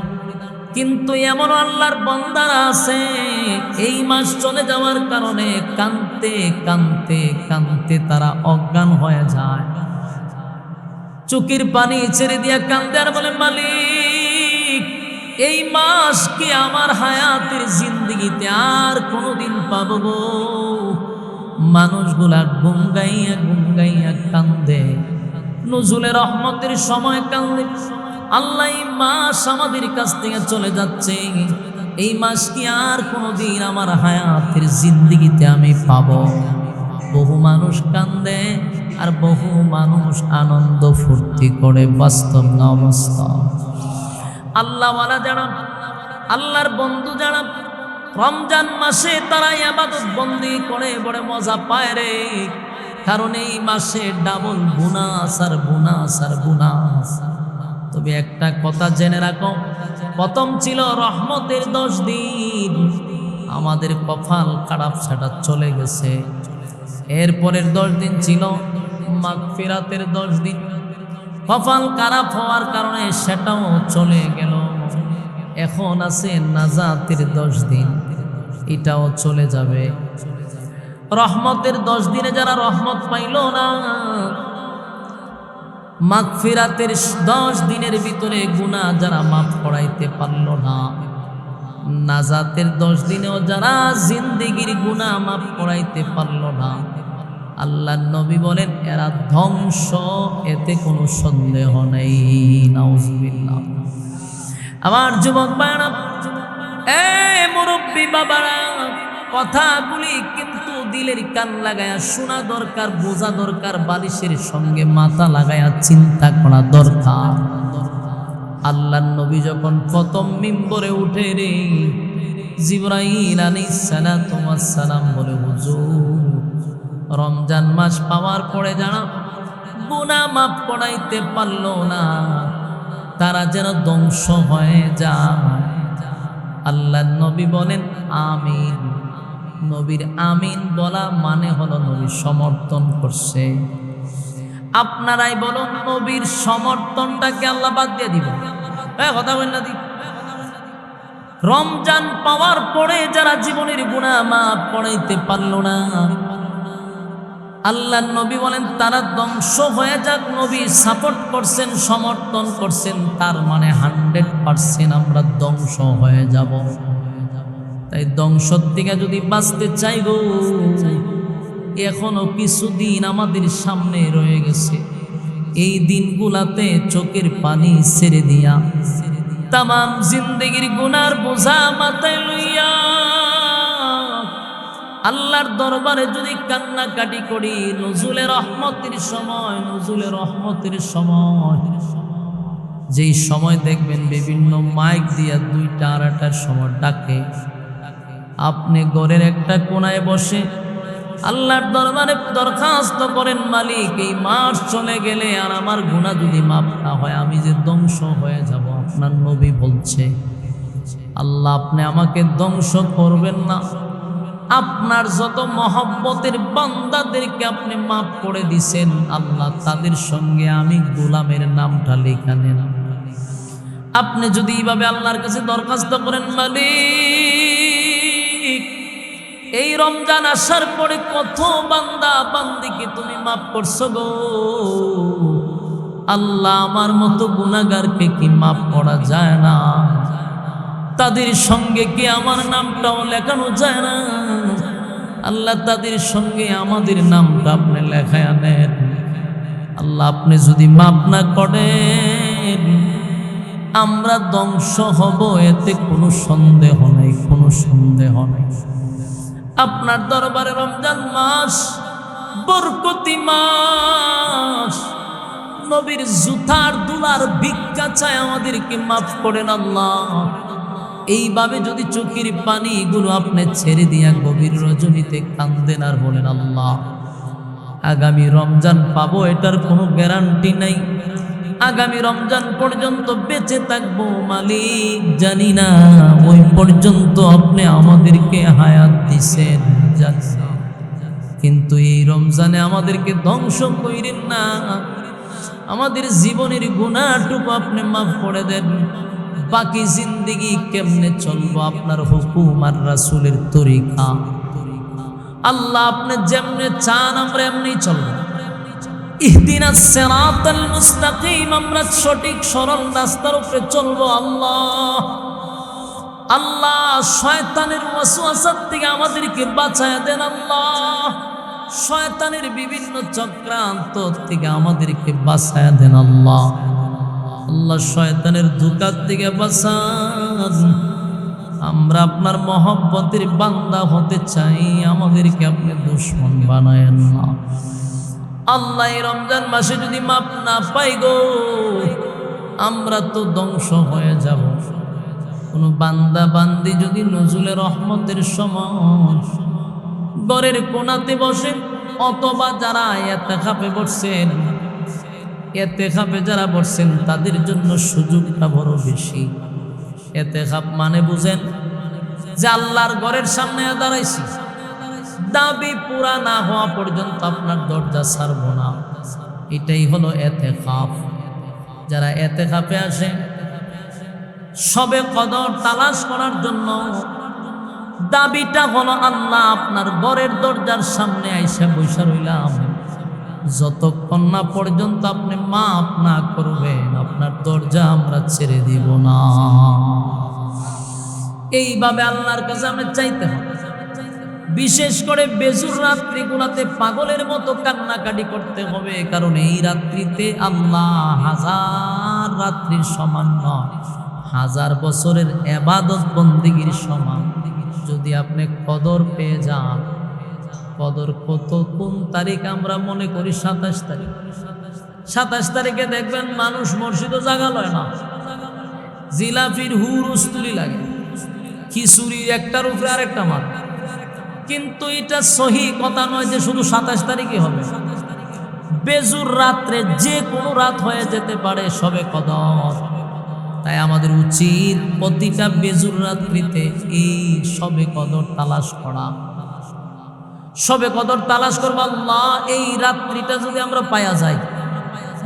কিন্তু এমন আল্লাহর বান্দারা আছে এই মাস চলে যাওয়ার কারণে কাঁদতে কাঁদতে কাঁদতে তারা অজ্ঞান হয়ে যায়, চোখের পানি ছেড়ে দিয়া কাঁদতে আর বলে, মালিক এই মাস কি আমার হায়াতের জিন্দেগিতে আর কোনোদিন পাবো গো? মানুষগুলা গুনগাইয়া গুনগাইয়া কান্দে, নজুলে রহমতের সময় কান্দে, আল্লাহ এই মাস আমাদের কাছ থেকে চলে যাচ্ছে, এই মাস কি আর কোনোদিন আমার হায়াতের জিন্দেগিতে আমি পাবো? বহু মানুষ কান্দে আর বহু মানুষ আনন্দ ফুর্তি করে। বাস্তব না অবাস্তব? আল্লাহওয়ালা যারা, আল্লাহর বন্ধু যারা রমজান মাসে তারা ইবাদত বন্দি করে বড় মজা পায় রে। কারণ এই মাসে ডাবল বোনাস আর বোনাস আর বোনাস। তবে একটা কথা জেনে রাখো, প্রথম ছিল রহমতের 10 দিন, আমাদের কপাল খারাপ সেটা চলে গেছে। এরপরের 10 দিন ছিল মাগফিরাতের 10 দিন, কপাল খারাপ হওয়ার কারণে সেটাও চলে গেল। এখন আছে নাজাতের 10 দিন, এটাও চলে যাবে। রহমতের 10 দিনে যারা রহমত পাইল না, মাগফিরাতের 10 দিনের ভিতরে গুনাহ যারা মাফ করাইতে পারল না, নাজাতের 10 দিনেও যারা জিন্দেগির গুনাহ মাফ করাইতে পারল না, আল্লাহর নবী বলেন এরা ধ্বংস, এতে কোনো সন্দেহ নেই। নাউজুবিল্লাহ। আমার যুবক ভাইরা, মুরব্বী বাবারা, কথাগুলি কিন্তু দিলের কান লাগায়া শোনা দরকার, বোঝা দরকার, বালিশের সঙ্গে মাথা লাগায়া চিন্তা করা দরকার। আল্লাহর নবী যখন প্রথম মিম্বরে উঠে রে, জিবরাইল আলাইহিস সালাতু ওয়াস সালাম বলে, হুজুর রমজান মাস পাওয়ার পরে যারা গুনাহ মাফ করাইতে পারল না তারা যেন ধ্বংস হয়ে যায়। আল্লাহর নবী বলেন আমিন। নবীর আমিন বলা মানে হলো নবী সমর্থন করছে। আপনারাই বলুন, নবীর সমর্থনটাকে আল্লাহ বাদ দিয়ে দিব? কথা বল না দি। রমজান পাওয়ার পরে যারা জীবনের গুনাহ মাফ করাইতে পারল না, আল্লাহর নবী বলেন তারা ধ্বংস হয়ে যাক। নবী সাপোর্ট করছেন, সমর্থন করছেন, তার মানে 100% আমরা ধ্বংস হয়ে যাব। তাই ধ্বংসর থেকে যদি বাঁচতে চাই গো, এখনো কিছুদিন আমাদের সামনে রয়ে গেছে। এই দিনগুলাতে চোখের পানি ছেড়ে দিয়া তামাম জিন্দেগির গুনার বোঝা মাথায় লইয়া আল্লাহর দরবারে যদি কান্নাকাটি করি, নজুলে রহমতের সময়, নজুলে রহমতের সময়, যেই সময় দেখবেন বিভিন্ন মাইক দিয়া 2টা 2:30টার সময় ডাকে, আপনি ঘরের একটা কোনায় বসে আল্লাহর দরবারে দরখাস্ত করেন, মালিক এই মাস চলে গেলে আর আমার গুনাহ যদি মাফ না হয় আমি যে ধ্বংস হয়ে যাব। আপনার নবী বলছে, আল্লাহ আপনি আমাকে ধ্বংস করবেন না, আপনার যত মহব্বতের বান্দাদেরকে আপনি মাফ করে দিছেন, আল্লাহ তাদের সঙ্গে আমি গোলামের নামটা লেখা নেন। আপনি যদি এইভাবে আল্লাহর কাছে দরখাস্ত করেন, মালিক এই রমজান আসার পরে কত বান্দা বান্দিকে তুমি মাফ করছো গো আল্লাহ। আমার মতো গুনাহগারকে কি মাফ করা যায় না? তাদের সঙ্গে কি আমার নামটাও লেখানো যায় না? আল্লাহ তাদের সঙ্গে আমাদের নামটা আপনি লেখায় আনেন আল্লাহ। আপনি যদি মাফ না করেন আমরা ধ্বংস হব, এতে কোনো সন্দেহ নেই, কোনো সন্দেহ নেই। আপনার দরবারে রমজান মাস বরকতি মাস, নবীর জুতার দুলার ভিক্ষা চায় আমাদেরকে মাফ করেন আল্লাহ। এইভাবে যদি চোখের পানিগুলো আপনি ছেড়ে দিয়া গভীর রজনীতে কান্দেন আর বলেন আল্লাহ আগামী রমজান পাবো এটার কোনো গ্যারান্টি নাই, আগামী রমজান পর্যন্ত বেঁচে থাকবো মালিক জানি না, ওই পর্যন্ত আপনি আমাদেরকে হায়াত দিছেন কিন্তু এই রমজানে আমাদেরকে ধ্বংস কইরেন না, আমাদের জীবনের গুনাহটুকু আপনি মাফ করে দেন। বাকি জিন্দেগি কেমনে চলবো আপনার হুকুম আর রাসূলের তরিকা। আল্লাহ আপনি যেমনে চান আমরা এমনি চলবো। ইহদিনাস সিরাতাল মুস্তাকিম, আমরা সঠিক সরল রাস্তার উপরে চলবো আল্লাহ। আল্লাহ শয়তানের ওয়াসওয়াসার থেকে আমাদেরকে বাঁচায় দেন আল্লাহ, শয়তানের বিভিন্ন চক্রান্ত থেকে আমাদেরকে বাঁচায় দেন আল্লাহ। আল্লাহ শয়তানের ধোঁকার থেকে বাঁচান, আমরা আপনার মহব্বতের বান্দা হতে চাই, আমাদেরকে আপনি দুশমন বানায়েন না আল্লাহ। এই রমজান মাসে যদি মাপ না পাই গো আমরা তো ধ্বংস হয়ে যাব। কোনো বান্দা বান্দি যদি নজরুলের রহমতের সময় ঘরের কোণাতে বসে অথবা যারা ইতিকাফে বসছেন, ইতিকাফে যারা বসছেন তাদের জন্য সুযোগটা বড় বেশি। ইতিকাফ মানে বুঝেন যে আল্লাহর ঘরের সামনে দাঁড়াইছি, দাবি পুরা না হওয়া পর্যন্ত আপনার দরজা ছাড়বো না, এটাই হলো ইতিকাফ। যারা ইতিকাফে আসে সবে কদর তালাশ করার জন্য, দাবিটা হলো আল্লাহ আপনার ঘরের দরজার সামনে আইসা বৈশা রইলাম, যতক্ষণ না পর্যন্ত আপনি মাফ না করবেন আপনার দরজা আমরা ছেড়ে দিব না। এইভাবে আল্লাহর কাছে আমরা চাইতে হবে। বিশেষ করে বেজুর রাত্রিগুলোতে পাগলের মতো কান্নাকাটি করতে হবে, কারণ এই রাত্রিতে আল্লাহ হাজার রাত্রির সমান নয়, হাজার বছরের ইবাদত বন্দেগীর সমান। যদি আপনি কদর পেয়ে যান, কদর কত কোন তারিখ আমরা মনে করি 27 তারিখ, 27 তারিখে দেখবেন মানুষ মসজিদও জাগা লয় না, জিলাপির হুরুস্তুলি লাগে, খিচুড়ি একটার উপরে আরেকটা মার। কিন্তু এটা সহি কথা নয় যে শুধু 27 তারিখে হবে, বেজুর রাত্রে যে কোনো রাত হয়ে যেতে পারে সবে কদর। তাই আমাদের উচিত প্রতিটা বেজুর রাত্রিতে এই সবে কদর তালাশ করা, সবে কদর তালাশ করবো। আল্লাহ এই রাত্রিটা যদি আমরা পাওয়া যাই,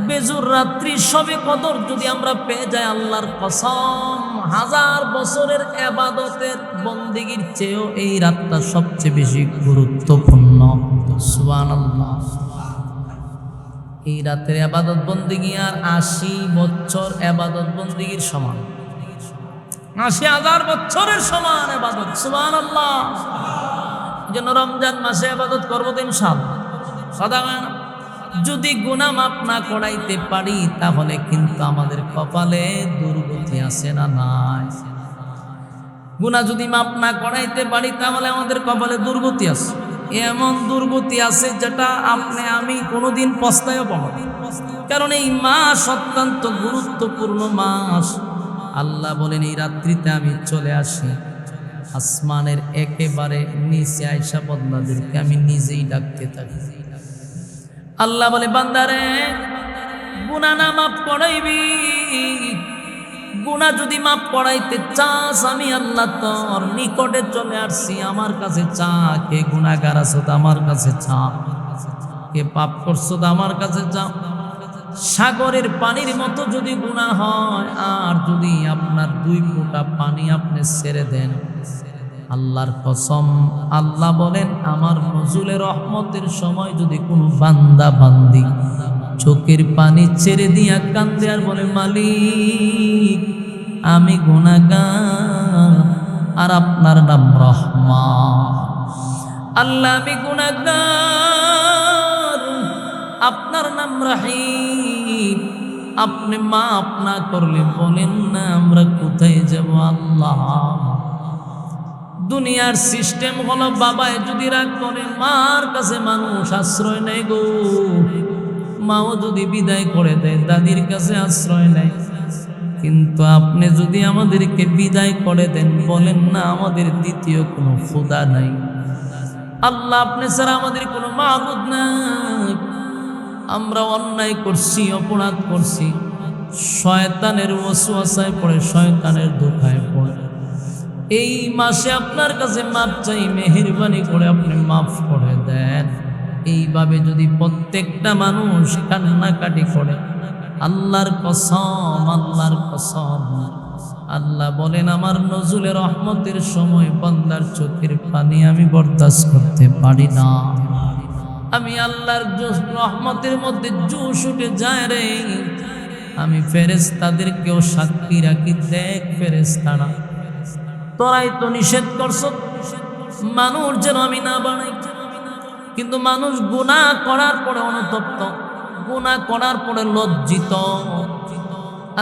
বেজুর রাত্রি সবে কদর যদি আমরা পেয়ে যাই, আল্লাহর কসম হাজার বছরের ইবাদতের বন্দেগীর চেয়েও এই রাতটা সবচেয়ে বেশি গুরুত্বপূর্ণ। সুবহানাল্লাহ। এই রাতের ইবাদত বন্দেগী আর 80 বছর ইবাদত বন্দেগীর সমান, 80,000 বছরের সমান ইবাদত। সুবহানাল্লাহ। যেন রমজান মাসে ইবাদত করবো তো ইনশাআল্লাহ, সাধারণ যদি গুনাহ মাফ না করাইতে পারি তাহলে কিন্তু আমাদের কপালে দুর্গতি আছে না নাই? গুনাহ যদি মাফ না করাইতে পারি তাহলে আমাদের কপালে দুর্গতি আছে, এমন দুর্গতি আছে যেটা আপনি আমি কোনোদিন পস্তায়ও পাবো না। কারণ এই মাস অত্যন্ত গুরুত্বপূর্ণ মাস। আল্লাহ বলেন এই রাত্রিতে আমি চলে আসি, আসমানের একেবারে নিচে আয়েশা বন্দাদেরকে আমি নিজেই ডাকতে থাকি। আল্লাহ বলে বান্দারে গুনাহ না মাফ করাইবি, গুনাহ যদি মাফ করাইতে চাস আমি আল্লাহ তোর নিকটে চলে আসছি, আমার কাছে চা। কে গুনাহগার আছো তো আমার কাছে চা, কে পাপ করছো তো আমার কাছে চা। সাগরের পানির মতো যদি গুনাহ হয় আর যদি আপনার 2 ফোঁটা পানি আপনি ছেড়ে দেন, আল্লাহর কসম, আল্লাহ বলেন আমার নজুলে রহমতের সময় যদি কোনো বান্দা বান্দি চোখের পানি ছেড়ে দিয়া কান্দে আর বলে মালিক আমি গুনাহগার আর আপনার নাম রহমান, আল্লাহ আমি গুনাহগার আপনার নাম রহিম, আপনি মাফ না করলে বলেন না আমরা কোথায় যাব আল্লাহ। দুনিয়ার সিস্টেম হলো বাবায় যদি রাগ করে মার কাছে মানুষ আশ্রয় নেয় গো, মাও যদি বিদায় করে দেয় দাদির কাছে আশ্রয় নেয়, কিন্তু আপনি যদি আমাদেরকে বিদায় করে দেন বলেন না আমাদের দ্বিতীয় কোনো খোদা নাই, আল্লাহ আপনি ছাড়া আমাদের কোনো মাবুদ নাই। আমরা অন্যায় করছি, অপরাধ করছি, শয়তানের ওয়াসওয়াসায় পড়ে, শয়তানের ধোঁকায় পড়ে। এই মাসে আপনার কাছে মাপ চাই, মেহেরবানি করে আপনি মাফ করে দেন। এইভাবে যদি প্রত্যেকটা মানুষ কান্নাকাটি করে, আল্লাহর কসম, আল্লাহর কসম, আল্লাহ বলেন আমার নজুলের রহমতের সময় বান্দার চোখের পানি আমি বরদাস্ত করতে পারি না। আমি আল্লাহর রহমতের মধ্যে জোশ উঠে যায় রে, আমি ফেরেশতাদেরকেও সাক্ষী রাখি, দেখ ফেরেশতারা তোরাই তো নিষেধ করছ মানুষ যেন আমি না বানাই, কিন্তু মানুষ গুনাহ করার পরে অনুতপ্ত, গুনাহ করার পরে লজ্জিত।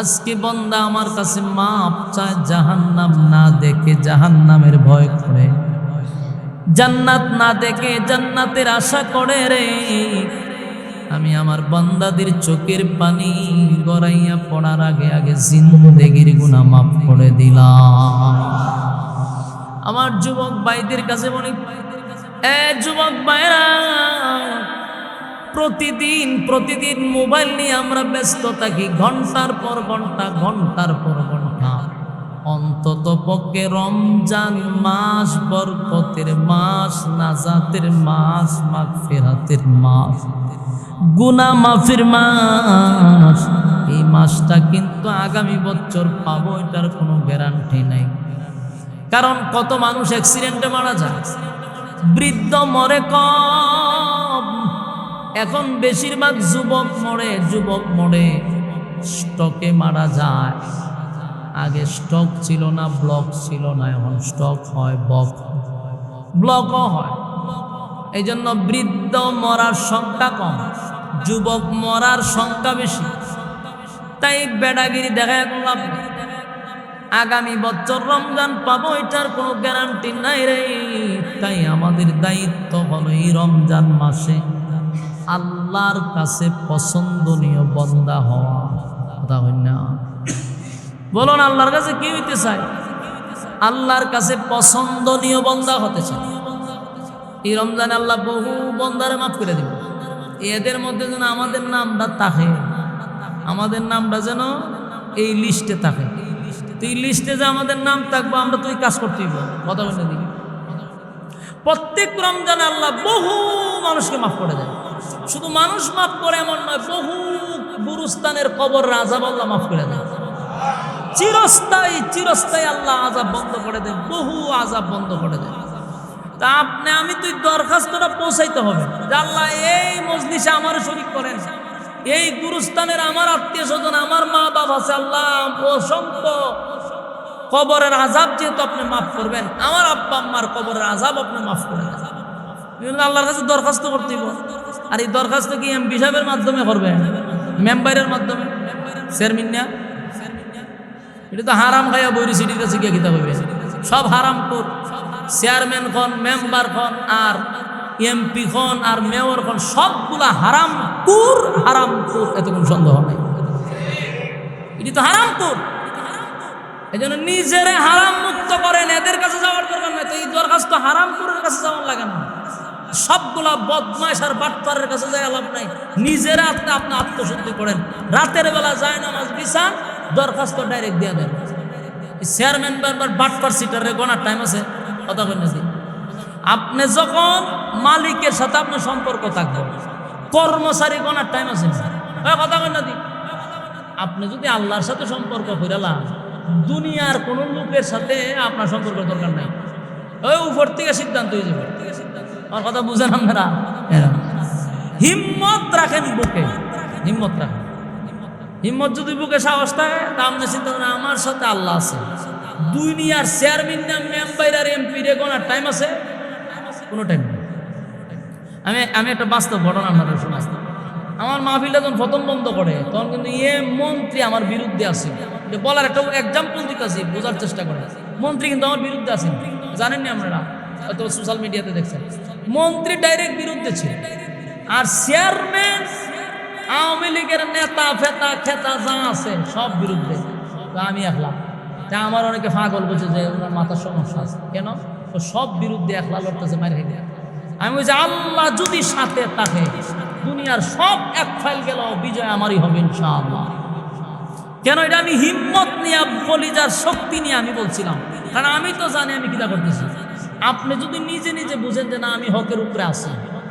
আজকে বান্দা আমার কাছে মাপ চায় জাহান্নাম না দেখে জাহান্নামের ভয় করে, জান্নাত না দেখে জান্নাতের আশা করে রে। আমি আমার বান্দাদের চোখের পানি গড়াইয়া পড়ার আগে আগে জিন্দেগির গুনাহ মাফ করে দিলাম। আমার যুবক ভাইদের কাছে বলি, এ যুবক ভাইরা, প্রতিদিন মোবাইল নিয়ে আমরা ব্যস্ত থাকি, ঘন্টার পর ঘন্টা, ঘন্টার পর ঘন্টা। অন্তত পক্ষে রমজান মাস বরকতের মাস, নাজাতের মাস, মাগফিরাতের মাস, গুনাহ মাফের মাস, এই মাসটা কিন্তু আগামী বছর পাবো এটার কোনো গ্যারান্টি নাই। কারণ কত মানুষ অ্যাক্সিডেন্টে মারা যায়, বৃদ্ধ মরে কম, এখন বেশিরভাগ যুবক মরে স্ট্রোকে মারা যায়। আগে স্ট্রোক ছিল না, ব্লক ছিল না, এখন স্ট্রোক হয়, ব্লকও হয়। এই জন্য বৃদ্ধ মরার সংখ্যা কম, যুবক মরার সংখ্যা বেশি। তাই বেড়াগিরি দেখা এখন লাভ নেই। আগামী বছর রমজান পাবো এটার কোনো গ্যারান্টি নাই রে। তাই আমাদের দায়িত্ব হলো এই রমজান মাসে আল্লাহর কাছে পছন্দনীয় বান্দা হওয়া। কথা হয় না? বলুন আল্লাহর কাছে কি হইতে চায়? আল্লাহর কাছে পছন্দনীয় বান্দা হতে চায়। এই রমজানে আল্লাহ বহু বান্দারে মাফ করে দিবে। এদের মধ্যে যেন আমাদের নামটা থাকে, আমাদের নামটা যেন এই লিস্টে থাকে। তো এই লিস্টে যে আমাদের নাম থাকবো, আমরা তো এই কাজ করতেই পারবো। কথা বলে দিই, প্রত্যেক রমজানে আল্লাহ বহু মানুষকে মাফ করে দেয়। শুধু মানুষ মাফ করে এমন নয়, বহু গুরুস্থানের কবর আযাব আল্লাহ মাফ করে দেয়। চিরস্থায়ী আল্লাহ আযাব বন্ধ করে দেয়, বহু আযাব বন্ধ করে দেয়। তা আমি তুই দরখাস্তটা পৌঁছাইতে হবে যে আল্লাহ এই মজলিসে আমারও শরীক করেন, এই গুরুস্থানের আমার আত্মীয় স্বজন, আমার মা বাবা আছে, আল্লাহ অসংখ্য কবরের আযাব যেহেতু আপনি মাফ করবেন, আমার আব্বা আম্মার কবরের আযাব আপনি মাফ করে দেন। আল্লাহর কাছে দরখাস্ত করতে হবে। আর এই দরখাস্ত কি এমপি সাহেবের মাধ্যমে করবেন, মেম্বারের মাধ্যমে, চেয়ারম্যান না? এটা তো হারাম খাইয়া বইরি সিটির কাছে গিয়ে কিতা হইবে, সব হারাম কর। চেয়ারম্যান খন, মেম্বার খন, আর এমপি খন, আর মেয়র খন, সবগুলা হারাম কুর, এত কোনো সন্দেহ নাই। এটি তো হারাম কুর। এই জন্য নিজেরে হারাম মুক্ত করেন, এদের কাছে যাওয়ার দরকার নাই। তো এই দরখাস্ত হারাম কুরের কাছে যাওয়ার লাগে না, সবগুলা বদমাইশ আর বাটপারের কাছে যায় লাভ নাই। নিজেরা আপনি আত্মশুদ্ধি করেন, রাতের বেলা যায় নামাজ বিছান, দরখাস্ত ডাইরেক্ট দিয়ে দেন। চেয়ারম্যান বারবার বাটপার সিটারে গোনার টাইম আছে? কথা বলেন না। আপনি যখন মালিকের সাথে আপনার সম্পর্ক থাকবে, কর্মচারী গোনার টাইম আছে? কথা বলেন না। আপনি যদি আল্লাহর সাথে সম্পর্ক করে লাভ, দুনিয়ার কোন লোকের সাথে আপনার সম্পর্ক দরকার নাই। ওই উপর থেকে সিদ্ধান্ত হয়ে যাবে। আমার কথা বুঝেন আপনারা? হিম্মত রাখেন বুকে, হিম্মত রাখেন। হিম্মত যদি বুকে সাহস থাকে তা আপনি চিন্তা করেন আমার সাথে আল্লাহ আছে। দুনিয়ার চেয়ারম্যান না মেম্বার আর এমপি রে কোন টাইম আছে? কোনো টাইম নেই। আমি একটা বাস্তব ঘটনা আপনাদের শোনাই। আমার মাহফিলটা যখন প্রথম বন্ধ করে তখন কিন্তু মন্ত্রী আমার বিরুদ্ধে আছে। বলার একটা এক্সাম্পল দিতেছি, বোঝার চেষ্টা করে। মন্ত্রী কিন্তু আমার বিরুদ্ধে আছেন, জানেননি আপনারা, হয়তো সোশ্যাল মিডিয়াতে দেখছেন। মন্ত্রী ডাইরেক্ট বিরুদ্ধে ছিল, আর চেয়ারম্যান আওয়ামী লীগের নেতা ফেতা খেতা যা আছে সব বিরুদ্ধে। তা আমি একলা, তা আমার অনেকে পাগল বলছে যে ওনার মাথার সমস্যা আছে। কেন? ও সব বিরুদ্ধে একলা লড়তেছে, মার খেয়ে। আমি বলছি আল্লাহ যদি সাথে থাকে দুনিয়ার সব এক ফাইল গেল, বিজয় আমারই হবে ইনশাআল্লাহ। কেন? এটা আমি হিম্মত নিয়ে বলি, যার শক্তি নিয়ে আমি বলছিলাম। কারণ আমি তো জানি আমি কিনা করতেছি। আপনি যদি নিজে নিজে বুঝেন যে না আমি হকের উপরে আছি,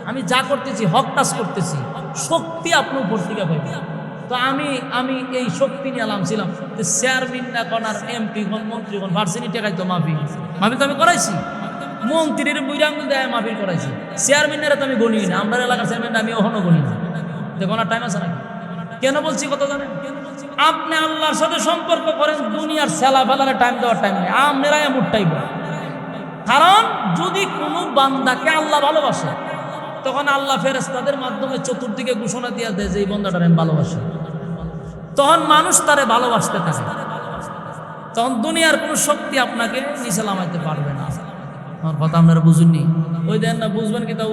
আমি যা করতেছি হক কাজ করতেছি, শক্তি আপনি উপর থেকে পাইবেন। তো আমি এই শক্তি নিয়ে আলামছিলাম যে চেয়ারম্যান না কোন আর এমপি কোন মন্ত্রী কোন ভার্সিটি টেকাই তো মাহফিল তো আমি করাইছি। মন্ত্রীর বৈরাঙ্গুল দেয় মাহফিল করাইছি, চেয়ারম্যানেরা তো আমি গণি না। আমরা এলাকার চেয়ারম্যান আমি ওখানে গণি না। দেখুন টাইম আছে নাকি? কেন বলছি কথা জানেন? আপনি আল্লাহর সাথে সম্পর্ক করেন, দুনিয়ার সেলা ফেলারে টাইম দেওয়ার টাইম নেই। আপনারা এমনটাই বলেন। কারণ যদি কোনো বান্দাকে আল্লাহ ভালোবাসে তখন আল্লাহ ফেরেশতাদের মাধ্যমে চতুর্দিকে ঘোষণা দিয়ে দেয় যে এই বান্দাটার আমি ভালোবাসি। তখন মানুষ তারে ভালোবাসতে থাকে। তখন দুনিয়ার কোনো শক্তি আপনাকে নিচে নামাইতে পারবে না। আমার কথা আপনারা বুঝুননি? ওই দেন না, বুঝবেন কি? তা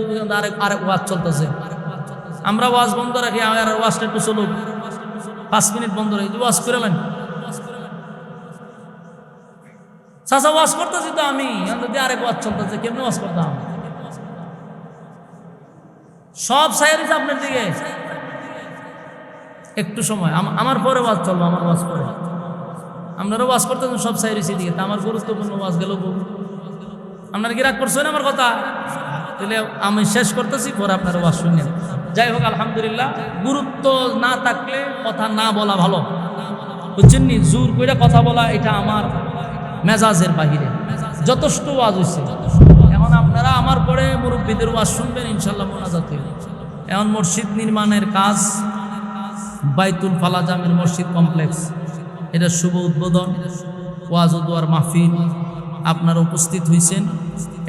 আরেক ওয়াজ চলতেছে, আমরা ওয়াজ বন্ধ রাখি, আর ওয়াজটা একটু চলুক, 5 মিনিট বন্ধ রাখি, ওয়াজ করে নেন। চাচা ওয়াজ করতেছি তো আমি, আরেক ওয়াজ চলতেছে, কেমনি ওয়াজ করতাম? সব সাইরিস আপনার দিকে। একটু সময় আমার পরে ওয়াজ চলবো, আমার ওয়াজ পরে। আপনারা ওয়াজ করতেছেন সব সাইরিসের দিকে, তা আমার গুরুত্বপূর্ণ ওয়াজ গেল। আপনারা কি রাগ করছেন আমার কথা? তাহলে আমি শেষ করতেছি, পরে আপনারা ওয়াজ শুনেন। যাই হোক, আলহামদুলিল্লাহ, গুরুত্ব না থাকলে কথা না বলা ভালো, বুঝছেন নি? জোর করে কথা বলা এটা আমার মেজাজের বাহিরে। যথেষ্ট ওয়াজ হয়েছে, এখন আপনারা আমার পরে মুরব্বীদের ওয়াজ শুনবেন ইনশাল্লাহ, মোনাজাত হইবে। এখন মসজিদ নির্মাণের কাজ, বাইতুল ফালা জামির মসজিদ কমপ্লেক্স, এটা শুভ উদ্বোধন, ওয়াজ ও দোয়ার মাহফিল। আপনারা উপস্থিত হয়েছেন,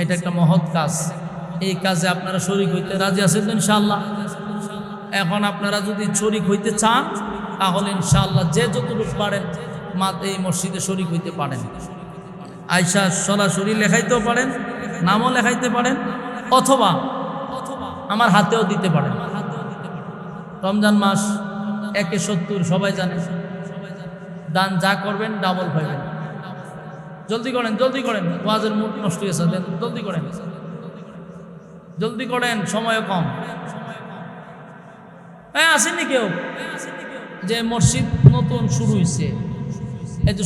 এটা একটা মহৎ কাজ। এই কাজে আপনারা শরীক হইতে রাজি আছেন তো ইনশাআল্লাহ? এখন আপনারা যদি শরীক হইতে চান তাহলে ইনশাআল্লাহ যে যতটুকু পারেন এই মসজিদে শরীক হইতে পারেন। আয়সা সরাসরি লেখাইতেও পারেন, নামও লেখাইতে পারেন, অথবা আমার হাতেও দিতে পারেন। রমজান মাস 1/70 সবাই জানে, দান যা করবেন ডাবল পাইবেন। জলদি করেন, জলদি করেন, ওয়াজের মুড নষ্ট হয়েছে, জলদি করেন, জলদি করেন, সময় কম। আসেনি কেউ যে মসজিদ নতুন শুরু হয়েছে, এই যে